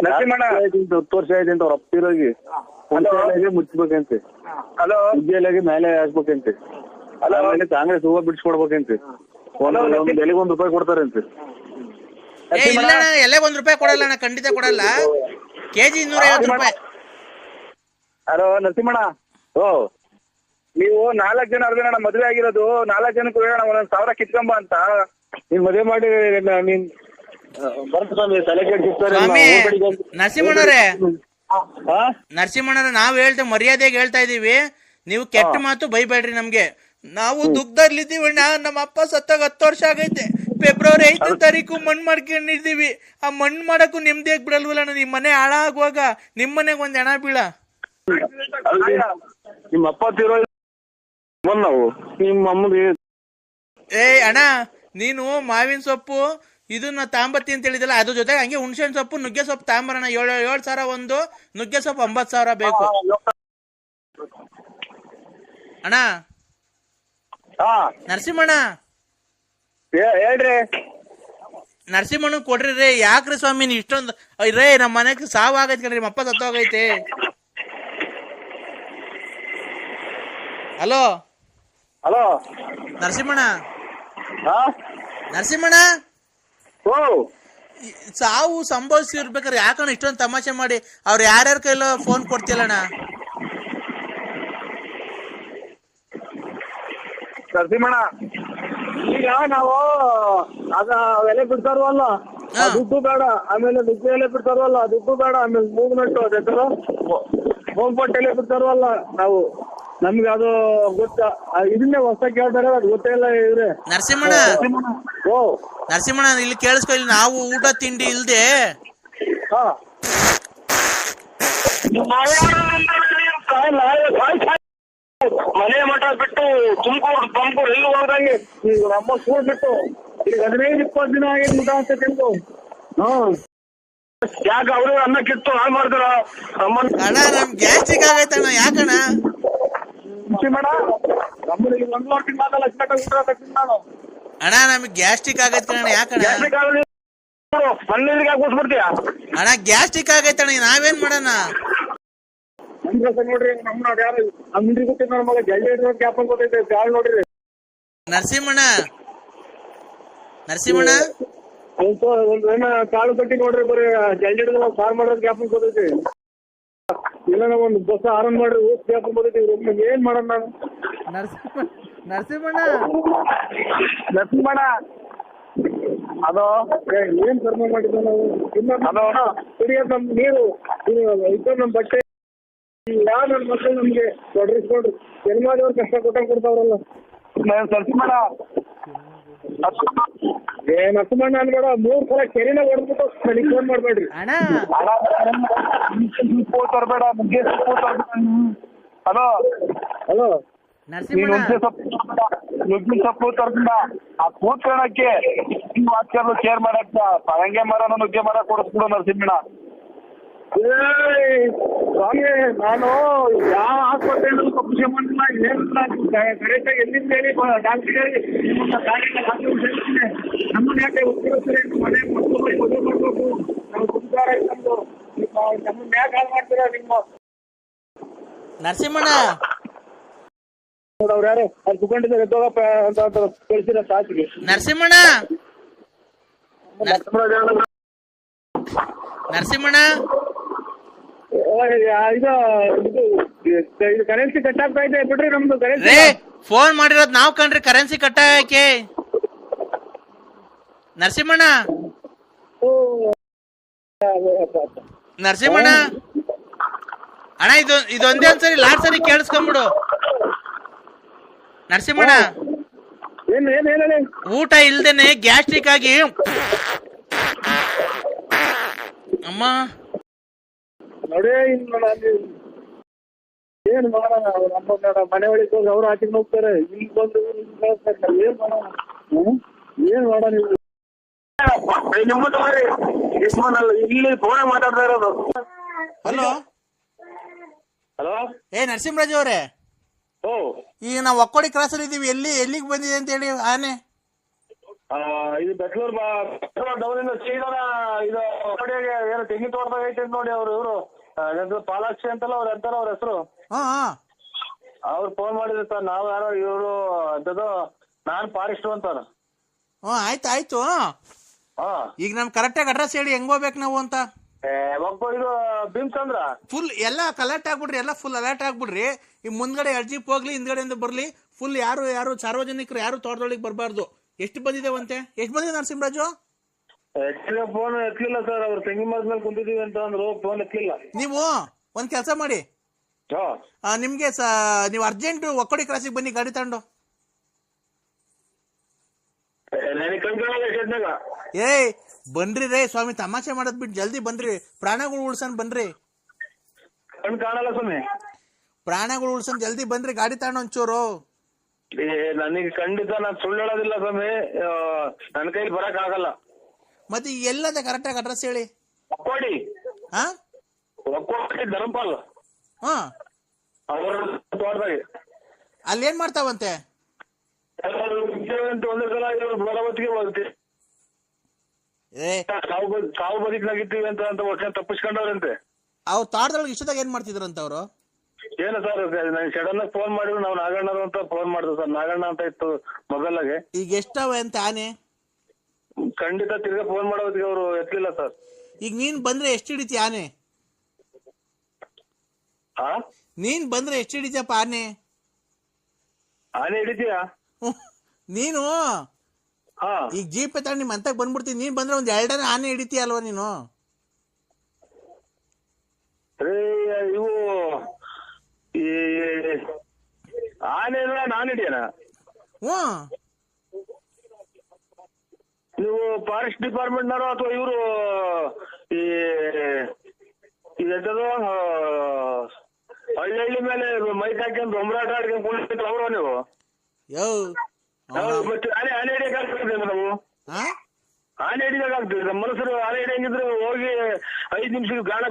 ನರಸಿಂಹಣ್ಣ 10 ವರ್ಷ ಆಯ್ತು ಅಂತ ಅವ್ರ ಅಪ್ಪಿರೋಗಿ ಒಂದ್ಸಲ ಮುಚ್ಚಬೇಕಂತೆ. ಉದ್ಯೋಗ ಮೇಲೆ ಹಾಕ್ಬೇಕಂತೆ. ಆಮೇಲೆ ಕಾಂಗ್ರೆಸ್ ಹೂವ ಬಿಡಿಸ್ಕೊಡ್ಬೇಕಂತೆ. ಎಲೆಗೆ $1 ಕೊಡ್ತಾರಂತೆ. ಎಲೆಗೆ $1 ಕೊಡಲ್ಲ ಅಣ್ಣ, ಖಂಡಿತ ಕೊಡಲ್ಲ. ಕೆಜಿ 250 ಹಲೋ ನರಸಿಂಹಣ್ಣ, ನೀವು 4 ಜನ ಅರ್ಧಣ್ಣ ಮದುವೆ ಆಗಿರೋದು. 4 ಜನಕ್ಕೂ ಹೇಳೋಣ 1,000 ಕಿತ್ಕೊಂಬ ಅಂತ. ನೀನ್ ಮದುವೆ ಮಾಡಿ ನೀನ್ ನರಸಿಂಹಣ್ಣವ್ರೆ ನಾವ್ ಹೇಳ್ತೇವೆ, ಮರ್ಯಾದೆಗೆ ಹೇಳ್ತಾ ಇದೀವಿ. ನೀವು ಕೆಟ್ಟ ಮಾತು ಬೈಬೇಡ್ರಿ ನಮ್ಗೆ. ನಾವು ದುಃಖದಲ್ಲಿದ್ದೀವಣ್ಣ. ನಮ್ಮ ಅಪ್ಪ ಸತ್ತಾಗ 10 ವರ್ಷ ಆಗೈತೆ. ಫೆಬ್ರವರಿ 5ನೇ ತಾರೀಕು ಮಣ್ಣು ಮಾಡ್ಕೊಂಡಿದ್ದೀವಿ. ಆ ಮಣ್ಣು ಮಾಡಕ್ಕೂ ನೆಮ್ಮದಿಯಾಗಿ ಬಿಡಲ್ವಲ್ಲ. ನಿಮ್ ಮನೆ ಹಾಳಾಗುವಾಗ ನಿಮ್ ಮನೆಗೆ ಒಂದ್ ಹೆಣ ಬೀಳ. ನಿಮ್ಮ ಅಪ್ಪ ತೀರೋ ನಾವು ನಿಮ್ಮ ಅಮ್ಮಗೆ ಅಣ್ಣ ನೀನು ಮಾವಿನ ಸೊಪ್ಪು ಇದನ್ನ ತಾಂಬತ್ತಿ ಅಂತ ಹೇಳಿದಲ್ಲ, ಅದ್ರ ಜೊತೆಗೆ ಹಂಗೆ ಹುಣಸೆ ಸೊಪ್ಪು ನುಗ್ಗೆ ಸೊಪ್ಪು ತಾಂಬರೋಣ. 7,000 ಒಂದು, ನುಗ್ಗೆ ಸೊಪ್ಪು 9,000 ಬೇಕು ಅಣ್ಣ. ನರಸಿಂಹಣ್ಣ ಹೇಳ್ರಿ. ನರಸಿಂಹಣ್ಣ ಕೊಡ್ರಿ ರೇ. ಯಾಕ್ರಿ ಸ್ವಾಮಿ ನೀವ್ ಇಷ್ಟೊಂದು ರೇ? ನಮ್ಮ ಮನೆಗೆ ಸಾವು ಆಗೈತೆ ಕಣ್ರಿ, ನಿಮ್ಮ ಅಪ್ಪ ಸತ್ತೋಗೈತೆ. ಹಲೋ ಹಲೋ ನರಸಿಂಹಣ್ಣ, ನರಸಿಂಹಣ್ಣ ಸಾವು ಸಂಭವಿಸಿರ್ಬೇಕಾರೆ ಯಾಕಣ್ಣ ಇಷ್ಟೊಂದು ತಮಾಷೆ ಮಾಡಿ ಅವ್ರು ಯಾರ್ಯಾರ ಕೈಲೋ ಫೋನ್ ಕೊಡ್ತಿಲ್ಲಣ್ಣ? ನರಸಿಂಹಣ್ಣ, ಈಗ ನಾವು ಅದ ಎಲೆ ಬಿಡ್ತಾರವಲ್ಲ ದುಡ್ಡು ಬೇಡ, ಆಮೇಲೆ ನುಗ್ಗೆ ಎಲೆ ಬಿಡ್ತಾರವಲ್ಲ ದುಡ್ಡು ಬೇಡ, ಆಮೇಲೆ ಮೂಗ್ನಟ್ಟು ಅದೆಲ್ಲ ಹೋಗ್ಬಟ್ಟು ಎಲೆ ಬಿಡ್ತಾರವಲ್ಲ ನಾವು, ನಮ್ಗೆ ಅದು ಗೊತ್ತ. ಇದನ್ನೇ ಹೊಸ ಕೇಳ್ತಾರೆ, ಅದು ಗೊತ್ತೇ ಇಲ್ಲ ಇವ್ರೆ. ನರಸಿಂಹಣ್ಣ, ಓ ನರಸಿಂಹಣ್ಣ ಇಲ್ಲಿ ಕೇಳಿಸ್ಕೊ. ಇಲ್ಲಿ ನಾವು ಊಟ ತಿಂಡಿ ಇಲ್ದೆ ಮನೆ ಮಠ ಬಿಟ್ಟು ತುಮಕೂರು ಎಲ್ಲಿ ಹೋದಂಗೆ ಈಗ ನಮ್ಮ ಸ್ಕೂಲ್ ಬಿಟ್ಟು ಈಗ 15-20 ದಿನ ಆಗಿದೆ ಊಟ ಅಂತ ತಿಂದು. ಯಾಕೆ ಅವರು ಅನ್ನ ಕಿತ್ತು ಹಾಳು ಮಾಡ್ತಾರ ಅಣ್ಣ? ನಮ್ ಗ್ಯಾಸ್ಟ್ರಿಕ್ ಆಗೈತಣ್ಣ. ಯಾಕಣ್ಣ? ಮೇಡ ನಮ್ಮಲ್ಲಿ 1 ಲೋಟ ತಿನ್ನಾದ ಲಕ್ಷ ಊಟ ತಿಂದು ನಾನು. ಅಣ್ಣ ನಮ್ಗೆ ಗ್ಯಾಸ್ಟ್ರಿಕ್ ಆಗೈತೆ ಕಣ. ಯಾಕಣ್ಣ? ಮಣ್ಣಿಗೆ ಕೂಸ್ಬಿಡ್ತೀಯ ಅಣ್ಣ? ಗ್ಯಾಸ್ಟ್ರಿಕ್ ಆಗೈತಣ್ಣ, ನಾವೇನ್ ಮಾಡೋಣ? ನೋಡ್ರಿ ನಮ್ಮ ಯಾರು ನಮ್ಗೆ ಗೊತ್ತಿಲ್ಲ, ನಮ್ಮ ಮಗ ಜಲ್ದಿ ಗ್ಯಾಪ್ ಗೊತ್ತೈತೆ ಗಾಳಿ ನೋಡ್ರಿ. ನರಸಿಂಹಣ್ಣ, ನರಸಿಂಹಣ್ಣ ಒಂದು ಏನ ಕಾಳು ಕಟ್ಟಿ ನೋಡ್ರಿ, ಬರೀ ಜಲ್ದಿ ಹಿಡಿದು ಸಾರು ಮಾಡೋದ್ ಗ್ಯಾಪ್ ಗೊತ್ತೈತಿ. ಇಲ್ಲ ಒಂದು ಬಸ್ ಆರನ್ ಮಾಡ್ರಿ ಗ್ಯಾಪ್ ಗೊತ್ತೈತಿ. ಏನ್ ಮಾಡೋಣ ನಾನು? ನರಸಿಂಹಣ್ಣ, ನರಸಿಂಹಣ್ಣ ಅದು ಏನ್ ಕರ್ಮ ಮಾಡಿದ್ದ ನಾವು? ಕುಡಿಯೋದ್ ನಮ್ ನೀರು ಇದು, ನಮ್ ಬಟ್ಟೆ ಯಾವ ನನ್ನ ಮಕ್ಕಳು ನಮ್ಗೆ ತೊಡರಿಸ್ಕೊಂಡ್ರಿ ಜನ್ಮಾದವ್ರು ಕಷ್ಟ ಕೊಟ್ಟಂಗ್ ಕೊಡ್ತಾವ್ರಲ್ಲ. ನರಸಿಂಹಣ್ಣ ನರಸಿಂಹಣ್ಣ ಅನ್ಬೇಡ, 3 ಸಲ ಕೆರೆನ ಹೊಡೆದ್ಬಿಟ್ಟು ನನಗೆ ಫೋನ್ ಮಾಡ್ಬೇಡ್ರಿ. ತರಬೇಡ ನುಗ್ಗೆ ಸೊಪ್ಪು ತರಬೇಡ. ಹಲೋ ಹಲೋ ನುಗ್ಗೆ ಸೊಪ್ಪು ತರಬೇಡ. ಆ ಕೂತ್ಕೊಳ್ಳಕ್ಕೆ ವಾಕ್ಯರು ಕೇರ್ ಮಾಡಕ್ಕ ಪರಂಗೆ ಮರ ನುಗ್ಗೆ ಮರ ಕೊಡಿಸ್ಬಿಡು ನರಸಿಂಹಣ್ಣ. ಸ್ವಾಮಿ, ನಾನು ಯಾವ ಆಸ್ಪತ್ರೆಯಲ್ಲೂ ತಪ್ಪು ಮಾಡಿಲ್ಲ, ಏನಿಲ್ಲ. ಕರೆಕ್ಟಾಗಿ ಎಲ್ಲಿಂದ ಹೇಳಿ ಡಾಕ್ಟರ್ ಹೇಳಿ ನಮ್ಮನ್ನ ಯಾಕೆ ಉತ್ತರ ಮನೆ ಮದುವೆ ಮಾಡಬೇಕು, ನಾವು ಸಂಸಾರ ಇಟ್ಕೊಂಡು ನಮ್ಮನ್ನ ಯಾಕೆ ಹಾಳು ಮಾಡ್ತೀರಾ ನಿಮ್ಮ? ನರಸಿಂಹಣ್ಣ ಅವ್ರು ಯಾರು ಅಲ್ಲಿ ಕುತ್ಕೊಂಡಿದ್ದಾರೆ ಎದ್ದೋಗಪ್ಪ ಅಂತ ಕಳಿಸಿರ ಸಾಕಿಗೆ. ನರಸಿಂಹಣ್ಣ, ನರಸಿಂಹಣ್ಣ ಇದು ಕರೆನ್ಸಿ ಕಟ್ ಆಗ್ತಾ ಇದೆ ಬಿಡ್ರಿ. ನಮ್ದು ಕರೆನ್ಸಿ ಫೋನ್ ಮಾಡಿರೋದು ನಾವ್ ಕಣ್ರಿ, ಕರೆನ್ಸಿ ಕಟ್ ಆಗಕ್ಕೆ. ನರಸಿಂಹಣ್ಣ, ನರಸಿಂಹಣ್ಣ ಅಣ್ಣ ಇದೊಂದೇ ಒಂದ್ಸರಿ ಲಾಸ್ಟ್ ಸರಿ ಕೇಳಿಸ್ಕೊಂಬಿಡು. ನರಸಿಂಹಣ್ಣ, ಊಟ ಇಲ್ದೇನೆ ಗ್ಯಾಸ್ಟ್ರಿಕ್ ಆಗಿ ಅಮ್ಮ ನೋಡಿ. ಏನ್ ಮಾಡೋಣ? ನಮ್ಮ ಮನೆ ಒಳಗೆ ಹೋಗಿ ಅವ್ರು ಆಚೆಗೆ ಹೋಗ್ತಾರೆ, ಇಲ್ಲಿ ಬಂದು ಏನ್ ಮಾಡೋಣ? ಏನ್ ಮಾಡೋಣ? ಇಲ್ಲಿ ಫೋನ್ ಮಾತಾಡ್ತಾ ಇರೋದು. ಹಲೋ ಹಲೋ, ನರಸಿಂಹರಾಜ್ ಅವರೇ, ಈಗ ನಾವು ಒಕ್ಕೋಡಿ ಕ್ರಾಸ್ ಅಲ್ಲಿ ಇದೀವಿ. ಎಲ್ಲಿಗೆ ಬಂದಿದೆ ಅಂತ ಹೇಳಿ ಆನೆ? ಇದು ಬೆಟ್ಲೂರ್ ಡೌನಿಂದ ಸೀದಾ ಇದು ಏನೋ ತೆಂಗಿನ ತೋಟದಾಗ ಐತೆ ನೋಡಿ. ಇವರು ಪಾಲಾಕ್ಷಿ ಅಂತಲ್ಲ, ಅವ್ರು ಎಂತಾರ ಅವ್ರ ಹೆಸರು. ಅವ್ರು ಫೋನ್ ಮಾಡಿದ್ರು ಸರ್. ನಾವು ಯಾರೋ ಇವರು ಅಂತದ್ದು ನಾನ್ ಫಾರೆಸ್ಟ್ ಅಂತಾರ. ಆಯ್ತು. ಈಗ ನಮ್ ಕರೆಕ್ಟಾಗಿ ಅಡ್ರೆಸ್ ಹೇಳಿ ಹೆಂಗ್ ಹೋಗ್ಬೇಕು ನಾವು ಅಂತ. ಇದು ಭೀಮಚಂದ್ರ ಫುಲ್ ಎಲ್ಲ ಅಲರ್ಟ್ ಆಗ್ಬಿಡ್ರಿ, ಎಲ್ಲ ಫುಲ್ ಅಲರ್ಟ್ ಆಗ್ಬಿಡ್ರಿ. ಈ ಮುಂದ್ಗಡೆ ಜೀಪ್ ಹೋಗ್ಲಿ, ಹಿಂದ್ಗಡೆಯಿಂದ ಬರ್ಲಿ. ಫುಲ್ ಯಾರು ಸಾರ್ವಜನಿಕರು ಯಾರು ತೋಟದೊಳಗೆ ಬರಬಾರ್ದು. ಎಷ್ಟು ಬಂದಿದ್ದೇವಂತೆ? ಎಷ್ಟು ಬಂದಿದೆ ನರಸಿಂಹರಾಜು? Phone ಎತ್ತಲಿಲ್ಲ sir. ಅವ್ರು ತೆಂಗಿನ ಮರದ ಮೇಲೆ ಕುಂತಿದೀವಿ ಅಂತ ಅಂದ್ರು, ಫೋನ್ ಎತ್ತಲಿಲ್ಲ. ನೀವು ಒಂದ್ ಕೆಲಸ ಮಾಡಿ, ನಿಮ್ಗೆ ನೀವು ಅರ್ಜೆಂಟ್ ಒಕ್ಕೋಡಿ ಕ್ರಾಸಿಗೆ ಬನ್ನಿ ಗಾಡಿ ತಗೊಂಡು. ಬನ್ರಿ ರೇ ಸ್ವಾಮಿ, ತಮಾಷೆ ಮಾಡೋದ್ ಬಿಟ್ಟು ಜಲ್ದಿ ಬನ್ರಿ. ಪ್ರಾಣಗಳು ಉಳ್ಸನ್ ಬನ್ರಿ. ಕಾಣಲ್ಲ ಸ್ವಾಮಿ, ಪ್ರಾಣಗಳು ಉಳ್ಸನ್ ಜಲ್ದಿ ಬನ್ರಿ. ಗಾಡಿ ತಗೊಂಡು ಒಂಚೂರು. ನನಗೆ ಖಂಡಿತ ನಾನು ಸುಳ್ಳು ಹೇಳೋದಿಲ್ಲ ಸ್ವಾಮಿ. ನನ್ನ ಕೈಲಿ ಬರಕ್ ಆಗಲ್ಲ. ಮತ್ತೆ ಈಗ ಎಲ್ಲದ ಕರೆಕ್ಟಾಗಿ ಅಡ್ರೆಸ್ ಹೇಳಿ. ಒಕ್ಕೋಡಿ ಹಾ ಧರ್ಮಪಾಲ್ ಹಾ ಅವರ ತೋಟದಾಗೆ ಅಲ್ಲಿ ಏನ್ ಮಾಡ್ತಾವಂತೆ? ಒಂದೇ ಸಲ ಬರೋವತ್ತಿಗೆ ಹೋಗ್ತೀವಿ ಏ ಸಾವು ಬದುಕಿನಾಗಿರ್ತೀವಿ ಅಂತ ವರ್ಷ ತಪ್ಪಿಸ್ಕೊಂಡವ್ರಂತೆ. ಅವ್ರ ತೋಟದೊಳಗೆ ಇಷ್ಟದಾಗ ಏನ್ ಮಾಡ್ತಿದ್ರಂತ ಅವ್ರು? ಏನು ಸರ್ ನಾನು ಸಡನ್ ಫೋನ್ ಮಾಡಿದ್ರು ನಾವು ನಾಗಣ್ಣರು ಅಂತ ಫೋನ್ ಮಾಡಿದ್ರು ಸರ್. ನಾಗಣ್ಣ ಅಂತ ಇತ್ತು ಮೊಬೈಲ್ ಆಗಿ. ಈಗ ಎಷ್ಟವೆ ಅಂತ ಆನೆ? ಖಂಡಿತ ತಿರ್ಗಾ ಫೋನ್ ಮಾಡೋದಕ್ಕೆ ಅವರು ಎತ್ತಲಿಲ್ಲ ಸರ್. ಈಗ ನೀನ್ ಬಂದ್ರೆ ಎಷ್ಟು ಹಿಡಿತಿ ಆನೆ? ನೀನ್ ಬಂದ್ರೆ ಎಷ್ಟು ಹಿಡಿತಪ್ಪ ಆನೆ? ಆನೆ ಹಿಡಿತೀಯಾ ನೀನು? ಈಗ ಜೀಪ್ ತಗೊಂಡು ನಿಮ್ ಅಂತಕ್ ಬಂದ್ಬಿಡ್ತೀನಿ. ನೀನ್ ಬಂದ್ರೆ ಒಂದ್ 2 ಆನೆ ಹಿಡಿತೀಯ ಅಲ್ವಾ ನೀನು? ಇವು ಈ ಆನೆ ನಾನು ಹಿಡಿಯನ? ನೀವು ಫಾರೆಸ್ಟ್ ಡಿಪಾರ್ಟ್ಮೆಂಟ್ ನವರು ಅಥವಾ ಇವರು ಈ ಹಳ್ಳಿ ಮೇಲೆ ಮೈಕ್ ಹಾಕ್ಯಂತ ಹೊಂಬರಾಟ ಆಡ್ಕೊಂಡು ಕುಳಿತ ಅವರು ನೀವು ಮತ್ತೆ ಆನೆ ಹಿಡಿಯಕ್ ಆಗ್ತದೆ ನಾವು. ಆನೆ ಹಿಡಿಬೇಕಾಗ್ತದೆ. ನಮ್ಮ ಮನಸ್ಸರು ಆನೆ ಹಿಡಿಯಂಗಿದ್ರೆ ಹೋಗಿ 5 ನಿಮಿಷ ಗಾಣ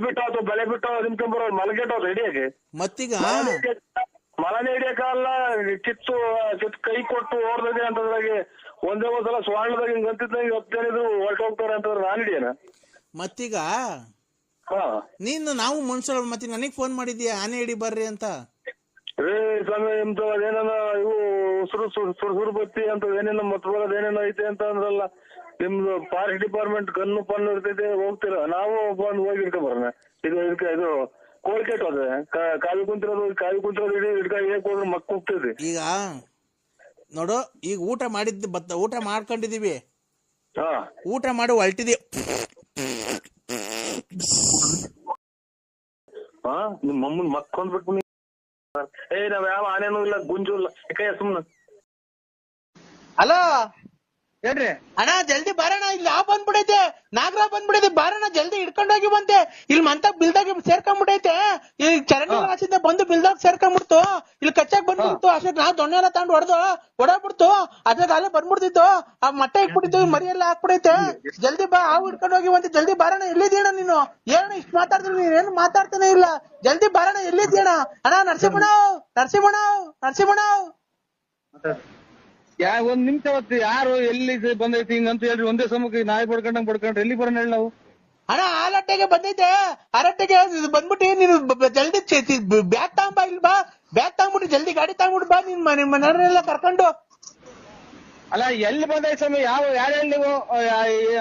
ಬಿಟ್ಟು ಅಥವಾ ಬೆಲೆ ಬಿಟ್ಟು ನಿಮ್ಕೊಂಬರೋ ಮಲಗೆಟ್ಟವ್ರು ಹಿಡಿಯಕ್ಕೆ. ಮತ್ತೀಗ ಮಲನೆ ಹಿಡಿಯಕ್ಕಲ್ಲ, ಕಿತ್ತು ಕೈ ಕೊಟ್ಟು ಓಡ್ದೆ ಅಂತದ್ರಾಗೆ ಒಂದೇ ಒಂದ್ಸಲ ಸ್ವಾಣದಾಗ ಹಿಂಗ್ ಅಂತಿದ್ದಂಗೆ ಹೊತ್ತೇನಿದ್ರು ಹೊರಟೋಗ್ತಾರೆ ಅಂತಂದ್ರೆ ನಾನು ಹಿಡಿಯನ? ಮತ್ತೀಗ ನೀನು ನಾವು ಮನುಷ್ಯರು ಮತ್ತೆ ನನಗ್ ಫೋನ್ ಮಾಡಿದ್ಯಾ ಆನೆ ಹಿಡಿ ಬರ್ರಿ ಅಂತ? ಸ್ವಾಮಿ ಅದೇನ ಇವು ಸುರು ಬತ್ತಿ ಅಂತ ಏನೇನೋ ಮತ್ತ ಏನೇನೋ ಐತೆ ಅಂತ ಅಂದ್ರಲ್ಲ. ನಿಮ್ದು ಫಾರೆಸ್ಟ್ ಡಿಪಾರ್ಟ್ಮೆಂಟ್ ಕಣ್ಣು ಪಣ್ಣು ಇರ್ತೈತೆ ಹೋಗ್ತೀರ. ನಾವು ಬಂದು ಹೋಗಿ ಇಟ್ಕೊಂಬರೋಣ. ಇದು ಕೋಲ್ಕೆಟ್ ಹೋದ್ರೆ ಕಾವಿ ಕುಂತಿರೋದು ಹಿಡ್ಕ ಹೋದ್ರೆ ಮಕ್ಕ ಹೋಗ್ತೈತಿ. ಈಗ ನೋಡು, ಈಗ ಊಟ ಮಾಡ್ಕೊಂಡಿದೀವಿ. ಊಟ ಮಾಡಿ ಹೊಲ್ಟಿದೀವಿ. ನಿಮ್ ಮಮ್ಮನ್ ಮಕ್ಕೊಂಡ್ಬಿಟ್ಟು ನಾವ್ ಯಾವ ಆನೆನೂ ಇಲ್ಲ, ಗುಂಜು ಇಲ್ಲ, ಸುಮ್ನ. ಹಲೋ ಹೇಳ್ರಿ ಅಣ್ಣ, ಜಲ್ದಿ ಬರೋಣ. ಇಲ್ಲಿ ಬಂದ್ಬಿಡೈತೆ, ನಾಗರ ಬಂದ್ಬಿಡೈತೆ. ಬರೋಣ ಜಲ್ದಿ ಹಿಡ್ಕೊಂಡೋಗಿ ಬಂತೆ. ಇಲ್ಲಿ ಮಂತಾಗ ಬಿಲ್ದಾಗ ಸೇರ್ಕೊಂಡ್ಬಿಟ್ಟೈತೆ. ಈ ಚರಂಡಿ ರಾಸಿಂದ ಬಂದು ಬಿಲ್ದಾಗ ಸೇರ್ಕೊಂಡ್ಬಿಡ್ತು. ಇಲ್ಲಿ ಕಚ್ಚಾಕ್ ಬಂದ್ಬಿಡ್ತು. ಅಷ್ಟೇ ನಾವ್ ದೊಣ್ಣೆ ಎಲ್ಲ ತಗೊಂಡು ಹೊಡಬಿಡ್ತು. ಅದ್ರಾಗ ಅಲ್ಲೇ ಬಂದ್ಬಿಡ್ತಿತ್ತು. ಆ ಮಟ್ಟ ಇಟ್ಬಿಟ್ಟಿತ್ತು, ಮರಿ ಎಲ್ಲ ಹಾಕ್ಬಿಡೈತೆ. ಜಲ್ದಿ ಬಾ, ಹಾವು ಹಿಡ್ಕೊಂಡೋಗಿ ಬಂತೆ. ಜಲ್ದಿ ಬರೋಣ. ಎಲ್ಲಿದ್ದೀಣ ನೀನು? ಏನು ಇಷ್ಟು ಮಾತಾಡಿದ್ರು ನೀನ್ ಏನು ಮಾತಾಡ್ತಾನೆ ಇಲ್ಲ. ಜಲ್ದಿ ಬರೋಣ. ಎಲ್ಲಿದ್ದೀಣ ಅಣ್ಣ? ನರಸಿಂಹಣ್ಣ ಒಂದ್ ನಿಮಿಷ ಹೊತ್ತು ಯಾರು ಎಲ್ಲಿ ಬಂದೈತಿ ಹಿಂಗಂತ ಹೇಳ್ರಿ. ಒಂದೇ ಸಮಕ್ಕೆ ನಾಯಿ ಬಡ್ಕೊಂಡ್ರೆ ಎಲ್ಲಿ ಬರೋಣ ಹೇಳಿ ನಾವು? ಅಣ್ಣ ಆಲಟ್ಟೆಗೆ ಬಂದೈತೆ. ಆರಟ್ಟೆಗೆ ಬಂದ್ಬಿಟ್ಟು ನೀನು ಜಲ್ದಿ ಬ್ಯಾಗ್ ತಗೊಂಬ. ಇಲ್ಲಿ ಬಾ, ಬ್ಯಾಗ್ ತಗೊಂಡ್ಬಿಟ್ಟು ಜಲ್ದಿ ಗಾಡಿ ತಗೊಂಡ್ಬಿಟ್ಟು ಬಾ. ನಿಮ್ಮ ಮನೆಯವರೆಲ್ಲ ಕರ್ಕೊಂಡು. ಅಲ್ಲ ಎಲ್ಲಿ ಬಂದೈತೆ ಸ್ವಾಮಿ? ಯಾರು ಹೇಳಿ ನೀವು?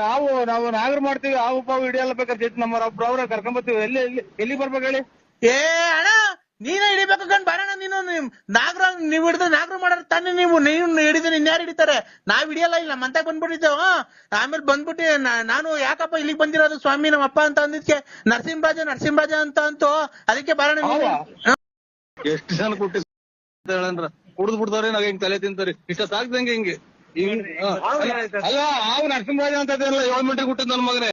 ಹಾವು ನಾವು ನಾಗರ ಮಾಡ್ತೀವಿ. ಹಾವು ಪಾವು ಹಿಡಿಯಲ್ಲ ಬೇಕಾದ್ರೆ ನಮ್ಮ ಒಬ್ರು ಕರ್ಕೊಂಡ್ ಬರ್ತೀವಿ. ಎಲ್ಲಿ ಬರ್ಬೇಕು ಹೇಳಿ? ಏ ಅಣ್ಣ, ನೀನೇ ಹಿಡಿಬೇಕು ಕಣ್. ಬರೋಣ. ನೀನು ನಾಗರ ನೀವ್ ಹಿಡಿದ್ರೆ ನಾಗರ ಮಾಡೋರ್ ತಾನೇ ನೀವು. ಹಿಡಿದ್ರೆ ಇನ್ಯಾರು ಹಿಡಿತಾರೆ? ನಾವ್ ಹಿಡಿಯಲ್ಲ. ಇಲ್ಲ ಮಂತಾಗ ಬಂದ್ಬಿಟ್ಟಿದ್ದೇವ. ಆಮೇಲೆ ಬಂದ್ಬಿಟ್ಟು ನಾನು ಯಾಕಪ್ಪ ಇಲ್ಲಿಗೆ ಬಂದಿರೋದು ಸ್ವಾಮಿ ನಮ್ಮ ಅಪ್ಪ ಅಂತ ಅಂದಿದ್ಕೆ ನರಸಿಂಹರಾಜ ಅಂತ ಅಂತು. ಅದಕ್ಕೆ ಬರೋಣ. ಎಷ್ಟು ಜನ ಕೊಟ್ಟಿ ಹೇಳಂದ್ರ ಕುಡ್ದು ಬಿಡ್ತಾರ, ನಾವ್ ಹಿಂಗ್ ತಲೆ ತಿಂತಾರಿ. ಇಷ್ಟ ಸಾಕ್ದಂಗೆ ಹಿಂಗೆ. ಅಲ್ಲ ಹಾವು ನರಸಿಂಹರಾಜ ಅಂತ 7 ಮಿನಿಟ್ ಹುಟ್ಟಿದ್ ನನ್ ಮಗನೇ.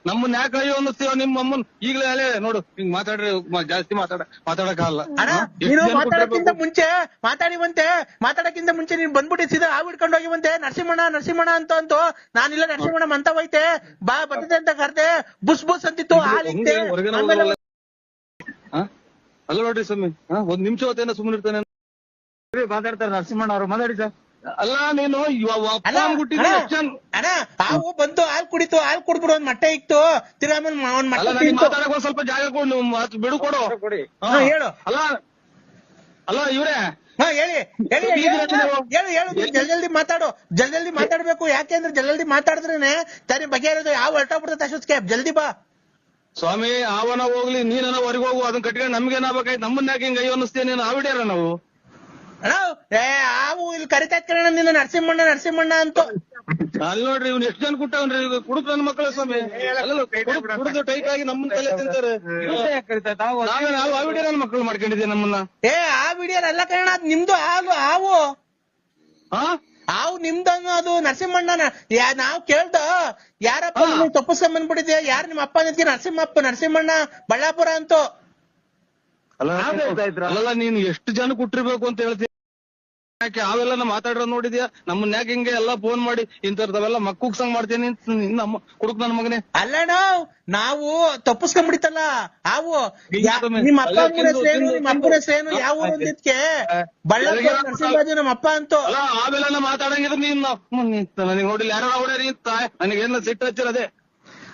ನಮ್ಮನ್ನ ಯಾಕೆ ಅಯ್ಯೋ ಅನ್ನಿಸ್ತೀವ? ನಿಮ್ಮ ಅಮ್ಮನ್ ಈಗಲೇ ಅಲ್ಲೇ ನೋಡು ಹಿಂಗ್ ಮಾತಾಡ್ರಿ. ಜಾಸ್ತಿ ಮಾತಾಡಕ್ಕಾಗಲ್ಲ. ಮಾತಾಡಕ್ಕಿಂತ ಮುಂಚೆ ನೀನ್ ಬಂದ್ಬಿಟ್ಟು ಸೀದಾ ಹಾವು ಹಿಡ್ಕೊಂಡು ಹೋಗಿ ಬಂತೆ. ನರಸಿಂಹಣ್ಣ ಅಂತ ನಾನಿಲ್ಲ, ನರಸಿಂಹಣ್ಣ ಮಂತ ಹೋಯ್ತೆ ಬಾ ಬರ್ತದೆ ಅಂತ ಕರ್ದೆ. ಬುಸ್ ಅಂತಿತ್ತು. ಅಲ್ಲ ನೋಡ್ರಿ ಸ್ವಾಮಿ, ಒಂದ್ ನಿಮಿಷ ಹೊತ್ತೇನ ಸುಮ್ಮನೆ ಇರ್ತಾನೆ ಮಾತಾಡ್ತಾರೆ ನರಸಿಂಹಣ್ಣ ಅವ್ರು. ಮಾತಾಡಿ ಸರ್. ಅಲ್ಲ ನೀನು ಹಾವು ಬಂತು, ಹಾಲು ಕುಡಿತು. ಹಾಲು ಕುಡ್ಬಿಡು, ಒಂದ್ ಮಟ್ಟೆ ಇತ್ತು. ತಿರ್ಗಾ ಮಾತಾಡಕ್ ಒಂದ್ ಸ್ವಲ್ಪ ಜಾಗ ಕೊಡು, ಬಿಡು ಕೊಡು. ಹೇಳು. ಅಲ್ಲ ಇವ್ರೆ ಹೇಳು. ಜಲ್ದಿ ಮಾತಾಡು. ಜಲ್ದಿ ಮಾತಾಡ್ಬೇಕು. ಯಾಕೆಂದ್ರೆ ಜಲ್ದಿ ಮಾತಾಡಿದ್ರೇನೆ ತಾನೇ ಬಗೆಹರಿಯೋದು. ಯಾವ ಹೊರಟೋಗ್ಬಿಡುತ್ತೆ ಅಷ್ಟೊತ್ತಿಗೆ. ಜಲ್ದಿ ಬಾ ಸ್ವಾಮಿ. ಅವನ ಹೋಗ್ಲಿ, ನೀನ ಹೊರಗೆ ಹೋಗು. ಅದನ್ನ ಕಟ್ಕೊಂಡು ನಮ್ಗೇನಾಗಬೇಕಾಯ್ತು? ನಮ್ಮನ್ನ ಯಾಕೆ ಹಿಂಗ ಅಯ್ಯೋ ಅನ್ನಿಸ್ತೇನೆ? ಹಾವಿಡ್ಯಾರ ನಾವು ಹಾವು ಇಲ್ಲಿ ಕರಿತಾ ಇಟ್ಕೊಳ್ಳೋಣ ನಿನ್ನ ನರಸಿಂಹಣ್ಣ ಅಂತ. ಅಲ್ಲಿ ನೋಡ್ರಿ ಇವ್ನು ಎಷ್ಟು ಜನ ಕುಟ್ಟವನ್ರಿ. ಕುಡುಕ್ ನನ್ನ ಮಕ್ಕಳ ಸ್ವಾಮಿ. ಕುಡಿದು ಟೈಟ್ ಆಗಿ ನಮ್ಮನ್ನ ತಲೆ ತಿಂತಾರೆ. ನಾವು ಹಾವಿಡ್ಯಾರ ಮಕ್ಕಳು ಮಾಡ್ಕೊಂಡಿದ್ದೀವಿ ನಮ್ಮನ್ನ. ಆ ವಿಡಿಯೋ ಎಲ್ಲ ಕಣ ನಿಮ್ದು. ಹಾವು ನಿಮ್ದು ಅನ್ನೋದು ನರಸಿಂಹಣ್ಣ. ನಾವ್ ಕೇಳ್ದ ಯಾರಪ್ಪ ತಪ್ಪಿಸ್ಕೊಂಡ್ ಬಂದ್ಬಿಟ್ಟಿದ್ಯಾ? ಯಾರು ನಿಮ್ಮ ಅಪ್ಪ ನಿಂತ್ಗೆ? ನರಸಿಂಹಣ್ಣ ಬಳ್ಳಾಪುರ ಅಂತೂ. ಅಲ್ಲ ನೀನು ಎಷ್ಟು ಜನ ಕುಟ್ಟಿರ್ಬೇಕು ಅಂತ ಹೇಳ್ತೀನಿ. ಯಾಕೆ ಅವೆಲ್ಲ ಮಾತಾಡಿರೋ ನೋಡಿದ್ಯಾ? ನಮ್ಮನ್ನ ಯಾಕೆ ಹಿಂಗೆ ಎಲ್ಲ ಫೋನ್ ಮಾಡಿ ಇಂಥವೆಲ್ಲ ಮಕ್ಕುಗ್ಸಂಗ್ ಮಾಡ್ತೀನಿ ನಮ್ಮ ಕುಡುಕ್ ನನ್ ಮಗನೇ. ಅಲ್ಲಣ್ಣ ನಾವು ತಪ್ಪಿಸ್ಕೊಂಡ್ಬಿಡಿತಲ್ಲ ಅವು ನಿಮ್ಮ ಅಪ್ಪ ಅಮ್ಮನ ಹೆಸರೇನು, ನಿಮ್ಮ ಅಪ್ಪನ ಹೆಸರೇನು, ಯಾವ ಊರು ಅಂದಿದ್ಕೆ ಬಳ್ಳಾರಿ ನರಸಿಂಹರಾಜು ನಮ್ಮ ಅಪ್ಪ ಅಂತೂ. ಅಲ್ಲ ಆಮೇಲೆಲ್ಲ ಮಾತಾಡಂಗಿದ್ರೆ ನೀನ್ ನನಗೆ ನೋಡಿಲ್ಲ ಯಾರೋ ಹೊಡ್ಯಾರಿ ಅಂತ ನನಗೇನ ಸಿಟ್ಟು ಹಚ್ಚಿರದೆ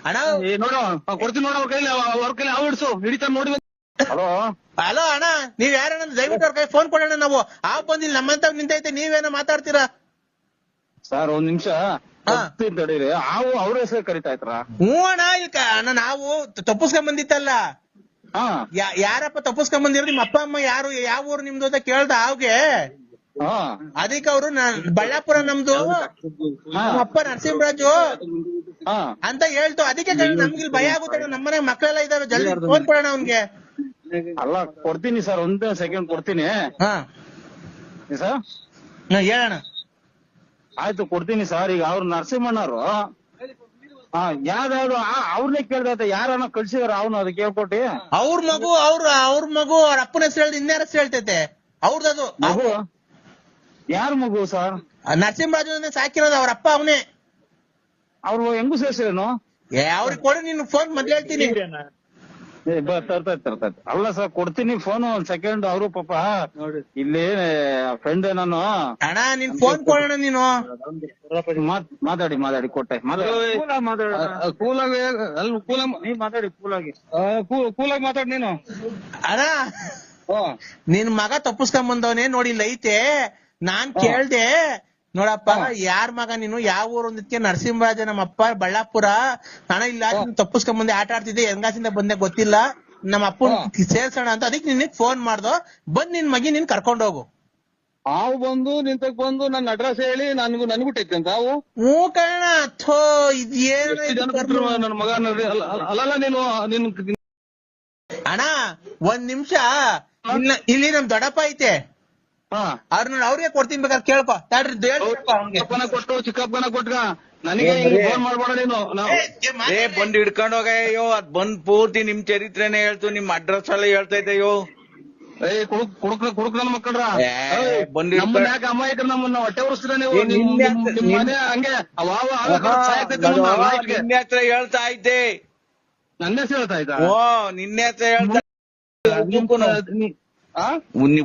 ಅಣ್ಣ. ನೋಡು ಕೊಡ್ತೀನಿ ನೋಡು ಅವ್ರ ಕೈಲಿ, ಅವ್ರ ಕೈಲಿ ಅವ್ ಹಿಡ್ಸು ಹಿಡಿತಾರ ನೋಡಿ. ಹಲೋ ಹಲೋ ಅಣ್ಣ, ನೀವ್ ಯಾರಣ್ಣ? ದಯವಿಟ್ಟು ಅವ್ರ ಕೈ ಫೋನ್ ಕೊಡೋಣ. ನಾವು ಬಂದಿಲ್ಲ ನಮ್ಮಂತ ನಿಂತೈತೆ, ನೀವೇನೋ ಮಾತಾಡ್ತೀರಾ ಸರ್? ಒಂದ್ ನಿಮಿಷ ತಡೀರಿ. ಅವ್ರ ಹೆಸರು ಕರಿತಾ ಇದ್ರ? ಹ್ಞೂ ಅಣ್ಣ. ಅಣ್ಣ ನಾವು ತಪ್ಪಿಸ್ಕೊಂಡ್ ಬಂದಿತ್ತಲ್ಲ, ಯಾರಪ್ಪ ತಪ್ಪಿಸ್ಕೊಂಡ್ ಬಂದಿರೋ? ನಿಮ್ಮ ಅಪ್ಪ ಅಮ್ಮ ಯಾರು, ಯಾವ ಊರು ನಿಮ್ದು ಅಂತ ಕೇಳ್ದ ಅವ್ಗೆ. ಅದಕ್ಕೆ ಅವ್ರು ಬಳ್ಳಾಪುರ ನಮ್ದು, ನಮ್ಮ ಅಪ್ಪ ನರಸಿಂಹರಾಜು ಅಂತ ಹೇಳ್ತು. ಅದಕ್ಕೆ ನಮ್ಗೆ ಭಯ ಆಗುತ್ತೆ. ನಮ್ಮನೆ ಮಕ್ಕಳೆಲ್ಲ ಇದಾರೆ, ಜಲ್ದಿ ಫೋನ್ ಕೊಡೋಣ ಅವ್ನ್ಗೆ. ಅಲ್ಲ ಕೊಡ್ತೀನಿ ಸರ್, ಒಂದ್ ಸೆಕೆಂಡ್ ಕೊಡ್ತೀನಿ ಸರ್. ಹೇಳೋಣ. ಆಯ್ತು ಕೊಡ್ತೀನಿ ಸರ್. ಈಗ ಅವ್ರು ನರಸಿಂಹಣ್ಣವ್ರು ಯಾವ್ದಾದ್ರು ಅವ್ರನ್ನೇ ಕೇಳ್ದೈತೆ, ಯಾರನ್ನ ಕಳ್ಸಿದಾರ ಅವನು ಅದು ಕೇಳ್ಕೊಟ್ಟಿ. ಅವ್ರ ಮಗು ಅವ್ರ ಅಪ್ಪನ ಹೆಸರು ಹೇಳ್ದು ಇನ್ಯಾರ ಹೆಸರು ಹೇಳ್ತೈತೆ ಅವ್ರದ್ದು ಮಗು. ಯಾರ ಮಗು ಸರ್? ನರಸಿಂಹರಾಜು ಸಾಕಿರೋದು ಅವ್ರ ಅಪ್ಪ ಅವನೇ. ಅವ್ರು ಹೆಂಗು ಸೇರ್ಸೇನು? ಅವ್ರಿಗೆ ಕೊಡು, ನಿನ್ ಫೋನ್ ಮೊದ್ಲು ಹೇಳ್ತೀನಿ. ತರ್ತೈತಿ. ಅಲ್ಲ ಸರ್ ಕೊಡ್ತೀನಿ ಫೋನ್, ಒಂದ್ ಸೆಕೆಂಡ್. ಅವರು ಪಾಪ ಇಲ್ಲಿ ಫ್ರೆಂಡ್ ನಾನು. ಅಣ್ಣ ನಿನ್ ಫೋನ್ ಕೊಡೋಣ ನೀನು. ಮಾತಾಡಿ ಕೊಟ್ಟೆ. ಕೂಲಾಗಿ ಮಾತಾಡಿ ನೀನು. ಅಣ್ಣ ನಿನ್ ಮಗ ತಪ್ಪಿಸ್ಕೊಂಡ್ ಬಂದವನೇ ನೋಡಿ, ಇಲ್ಲಿ ಐತೆ. ನಾನ್ ಕೇಳ್ದೆ, ನೋಡಪ್ಪ ಯಾರ್ ಮಗ ನೀನು, ಯಾವ ಊರು ಅಂದಿದ್ಕೆ ನರಸಿಂಹರಾಜ ನಮ್ಮ ಅಪ್ಪ ಬಳ್ಳಾಪುರ. ಅಣ್ಣ ಇಲ್ಲ ತಪ್ಪಿಸ್ಕೊಂಡ್ ಬಂದೆ, ಆಟ ಆಡ್ತಿದ್ದೆ, ಹೆಂಗಾಸಿಂದ ಬಂದೆ ಗೊತ್ತಿಲ್ಲ, ನಮ್ಮ ಅಪ್ಪನ್ ಸೇರ್ಸೋಣ ಅಂತ. ಅದಕ್ಕೆ ನಿನಗ್ ಫೋನ್ ಮಾಡ್ದೋ. ಬಂದ್ ನಿನ್ ಮಗಿ ನೀನ್ ಕರ್ಕೊಂಡ್ ಹೋಗು. ಹಾವು ಬಂದು ನಿಂತಕ್ ಬಂದು ನನ್ನ ಅಡ್ರೆಸ್ ಹೇಳಿ ನನ್ಗೂ ಟೈತೆ ಅಂತ ಹಾವು. ಹ್ಞೂ ಕಣ. ಥೋ ಇದೇನ ನನ್ನ ಮಗ. ಅಲ್ಲಲ್ಲ ನೀನು ಅಣ್ಣ ಒಂದ್ ನಿಮಿಷ, ಇಲ್ಲಿ ನಮ್ ದೊಡ್ಡಪ್ಪ ಐತೆ, ಅವ್ರಿಗೆ ಕೊಡ್ತೀನಿ, ಬೇಕಾದ್ರೆ ಕೇಳ್ಕೊ. ಕೊಟ್ಟು ಚಿಕ್ಕಪ್ಪನ ಕೊಟ್ಟ ನನಗೆ ಫೋನ್ ಮಾಡ್ಬೇಡ ನೀನು. ಬಂದ್ ಹಿಡ್ಕೊಂಡ್ ಹೋಗಯ್ಯೋ, ಅದ್ ಬಂದ್ ಪೂರ್ತಿ ನಿಮ್ ಚರಿತ್ರೆನೇ ಹೇಳ್ತು, ನಿಮ್ ಅಡ್ರೆಸ್ ಎಲ್ಲ ಹೇಳ್ತೈತೆಯೋ. ಕುಡುಕ್ ನನ್ ಮಕ್ಕಳ್ರ ಬಂದ್ ಯಾಕೆ ಅಮ್ಮ ಇದ್ರೆ ನಮ್ಮನ್ನ ಹೊಟ್ಟೆ ಉರಿಸ್ತೀರ ನೀವು? ಮನೆ ಹಂಗೆ ನಿನ್ನೆ ಹತ್ರ ಹೇಳ್ತಾ ಇದ್ದೆ. ನನ್ನ ಹೆಸರು ಹೇಳ್ತಾ ಇದ್ದ? ಓ ನಿನ್ನೆ ಹತ್ರ ಹೇಳ್ತಾ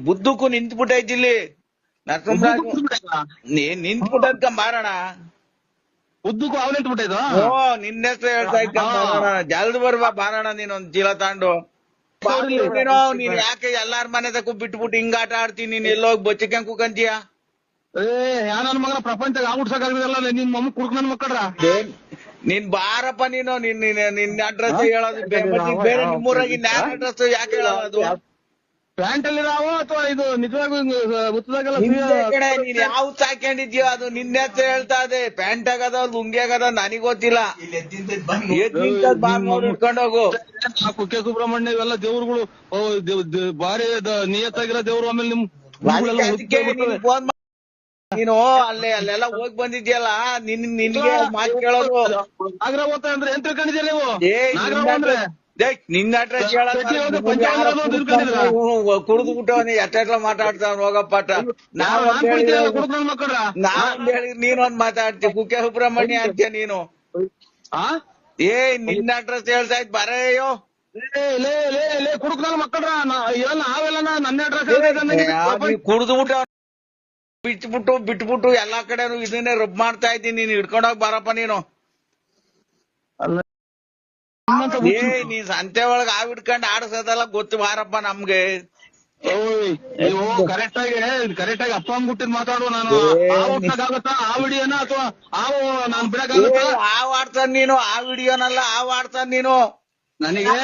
ಬುದ್ಧಕ್ಕೂ ನಿಂತ್ಬಿಟ್ಟೈತಿ ಇಲ್ಲಿ. ನಿಂತ್ಬಿಟ್ಟದ್ಕ ಮಾರೋಣ. ಉದ್ದಕ್ಕೂ ಅವ್ರು ನಿಂತ್ಬಿಟ್ಟೈದು? ಓ ನಿನ್ನ ಹೆಸರು ಹೇಳ್ತಾ ಇದ್ದ ಮಾರೋಣ. ಜಲ್ದಿ ಬರ್ಬಾ ಬಾರೋಣ. ನೀನೊಂದ್ ಚೀಲ ತಾಂಡು ನೀನ್ ಯಾಕೆ ಎಲ್ಲಾರ ಮನೆ ತಕ್ಕ ಬಿಟ್ಬಿಟ್ಟು ಹಿಂಗ ಆಟ ಆಡ್ತೀನಿ? ನೀನ್ ಎಲ್ಲೋಗಿ ಬಚ್ಚಿಕ ಕುಕಂತೀಯ? ನನ್ ಮಗನ ಪ್ರಪಂಚ ಆಗ್ಬಿಡ್ಸಕ್ಕಾಗಲ್ಲ. ನಿನ್ ಮಮ್ಮ ಕುಡುಕ್ ನನ್ ಮಕ್ಕಳ್ರ. ನೀನ್ ಬಾರಪ್ಪ ನೀನು. ನಿನ್ನ ಅಡ್ರೆಸ್ ಹೇಳೋದು ಬೇರೆ, ನಿಮ್ಮೂರಾಗಿ ನ್ಯಾರ ಅಡ್ರೆಸ್ ಯಾಕೆ ಹೇಳೋದು? ಪ್ಯಾಂಟ್ ಅಲ್ಲಿ ನಾವು ಅಥವಾ ಇದು ನಿಜವಾಗೂ ನೀನ್ ಯಾವ ಹಾಕೊಂಡಿದ್ಯೋ ಅದು ನಿನ್ನ ಹೆಸರು ಹೇಳ್ತಾ ಇದೆ. ಪ್ಯಾಂಟ್ ಆಗದ ಲುಂಗಿ ಆಗದ ನನಗ್ ಗೊತ್ತಿಲ್ಲ. ಇಟ್ಕೊಂಡ್ ಹೋಗು. ಕುಕ್ಕೆ ಸುಬ್ರಹ್ಮಣ್ಯ ಇವೆಲ್ಲ ದೇವ್ರುಗಳು ಬಾರಿ ನಿಯತ್ತಾಗಿರೋ ದೇವ್ರು. ಆಮೇಲೆ ಫೋನ್ ನೀನು ಅಲ್ಲೆಲ್ಲ ಹೋಗಿ ಬಂದಿದ್ಯಲ್ಲ, ನಿನ್ಗೆ ಮಾತು ಕೇಳೋದು. ನಾಗರ ಓದ್ತಾ ಅಂದ್ರೆ ಏನ್ ತಿಳ್ಕೊಂಡಿದ್ಯಾ ನೀವು? ನಿನ್ನ ಅಡ್ರೆಸ್ ಕುಡಿದು ಬಿಟ್ಟವನಿ ಎಷ್ಟೆಲ್ಲ ಮಾತಾಡ್ತಾವ ಹೋಗಪ್ಪಾಟ. ನಾವ್ ಹೇಳಿ ನೀನೊಂದ್ ಮಾತಾಡ್ತಿ, ಕುಕ್ಕೆ ಸುಬ್ರಹ್ಮಣ್ಯ ಅಂತ್ಯ ನೀನು. ನಿನ್ನ ಅಡ್ರೆಸ್ ಹೇಳ್ತಾ ಇದ್ ಬರೆಯೋ. ಕುಡುಕ್ ನನ್ನ ಮಕ್ಕಳ್ರ ನಾವೆಲ್ಲ ನನ್ನ ಅಡ್ರೆಸ್ ಕುಡಿದು ಬಿಟ್ಟ ಬಿಟ್ಬಿಟ್ಟು ಎಲ್ಲಾ ಕಡೆನು ಇದನ್ನೇ ರಬ್ ಮಾಡ್ತಾ ಇದ್ದೀನಿ. ನೀನ್ ಹಿಡ್ಕೊಂಡೋಗ್ ಬಾರಪ್ಪ ನೀನು. ನೀನ್ ಸಂತೆ ಒಳಗ ಆವ್ ಹಿಡ್ಕೊಂಡ್ ಆಡ್ಸೋದಲ್ಲ ಗೊತ್ತು ಬಾರಪ್ಪ ನಮ್ಗೆ. ನೀವು ಕರೆಕ್ಟ್ ಆಗಿ ಅಪ್ಪ ಅಂದ್ಬಿಟ್ಟಿದ್ ಮಾತಾಡು. ನಾನು ಆಗುತ್ತಾ ಆ ವಿಡಿಯೋನ ಅಥವಾ ಆವು ನಾನು ಬಿಡಕ್ಕಾಗುತ್ತಾ? ಆವ್ ಆಡ್ತಾನ ನೀನು, ಆ ವಿಡಿಯೋನಲ್ಲ ಆವ್ ಆಡ್ತಾನ ನೀನು. ನನಗೆ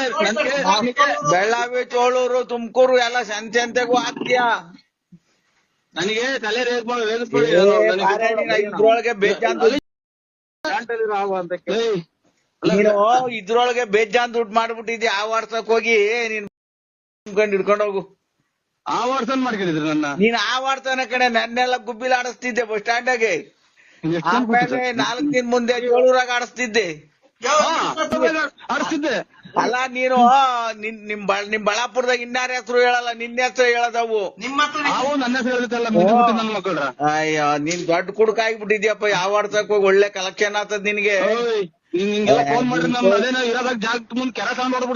ಬೆಳ್ಳಾವಿ, ಚೋಳೂರು, ತುಮಕೂರು ಎಲ್ಲ ಸಂತೆಗೂ ಹಾಕ್ತೀಯಾ? ನನಗೆ ತಲೆ ಇದ್ರೊಳಗೆ ಬೇಜಾನ್ ನೀನು ಇದ್ರೊಳಗೆ ಬೇಜಾನ್ ದುಡ್ಡು ಮಾಡ್ಬಿಟ್ಟಿದ್ಯಾ. ಆ ವಾಟ್ಸಪ್ ಹೋಗಿ ನೀನ್ ಹಿಡ್ಕೊಂಡ್ ಹೋಗು. ಆ ವಾಟ್ಸಪ್ ಮಾಡ್ಕೊಂಡಿದ್ರಿ ನನ್ನ? ನೀನ್ ಆ ವಾಡ್ತಾನ ಕಡೆ ನನ್ನೆಲ್ಲ ಗುಬ್ಬಿಲ್ ಆಡಿಸ್ತಿದ್ದೆ ಬಸ್ ಸ್ಟ್ಯಾಂಡಾಗೆ. ಆಮೇಲೆ 4 ದಿನ ಮುಂದೆ ಚೋಳೂರಾಗ ಆಡಿಸ್ತಿದ್ದೆ. ಆಡಿಸ್ತಿದ್ದೆ. ಅಲ್ಲ ನೀನು ನಿಮ್ ಬಳ್ಳಾಪುರದಾಗ ಇನ್ನಾರ ಹೆಸರು ಹೇಳಲ್ಲ ನಿನ್ನ ಹೆಸರು ಹೇಳದವು. ಅವು ನನ್ನ ಹೆಸರು ಹೇಳ್ತಲ್ಲ ನನ್ನ ಮಕ್ಕಳ್ರ. ಅಯ್ಯೋ ನೀನ್ ದೊಡ್ಡ ಕುಡುಕ ಆಗ್ಬಿಟ್ಟಿದ್ಯಪ್ಪ. ಯಾವ ವಾಟ್ಸಪ್ ಹೋಗಿ ಒಳ್ಳೆ ಕಲೆಕ್ಷನ್ ಆಗ್ತದ ನಿನ್ಗೆ. ನಿಂಗೆಲ್ಲ ಫೋನ್ ಮಾಡ್ರಿ ನಮ್ ಅದೇನೋ ಇರೋದಾಗ ಜಾಗ ಮುಂದ್ ಕೆರ ತಗೊಂಡ್ ಹೊಡ್ಬಿಡ್ತೀನಿ.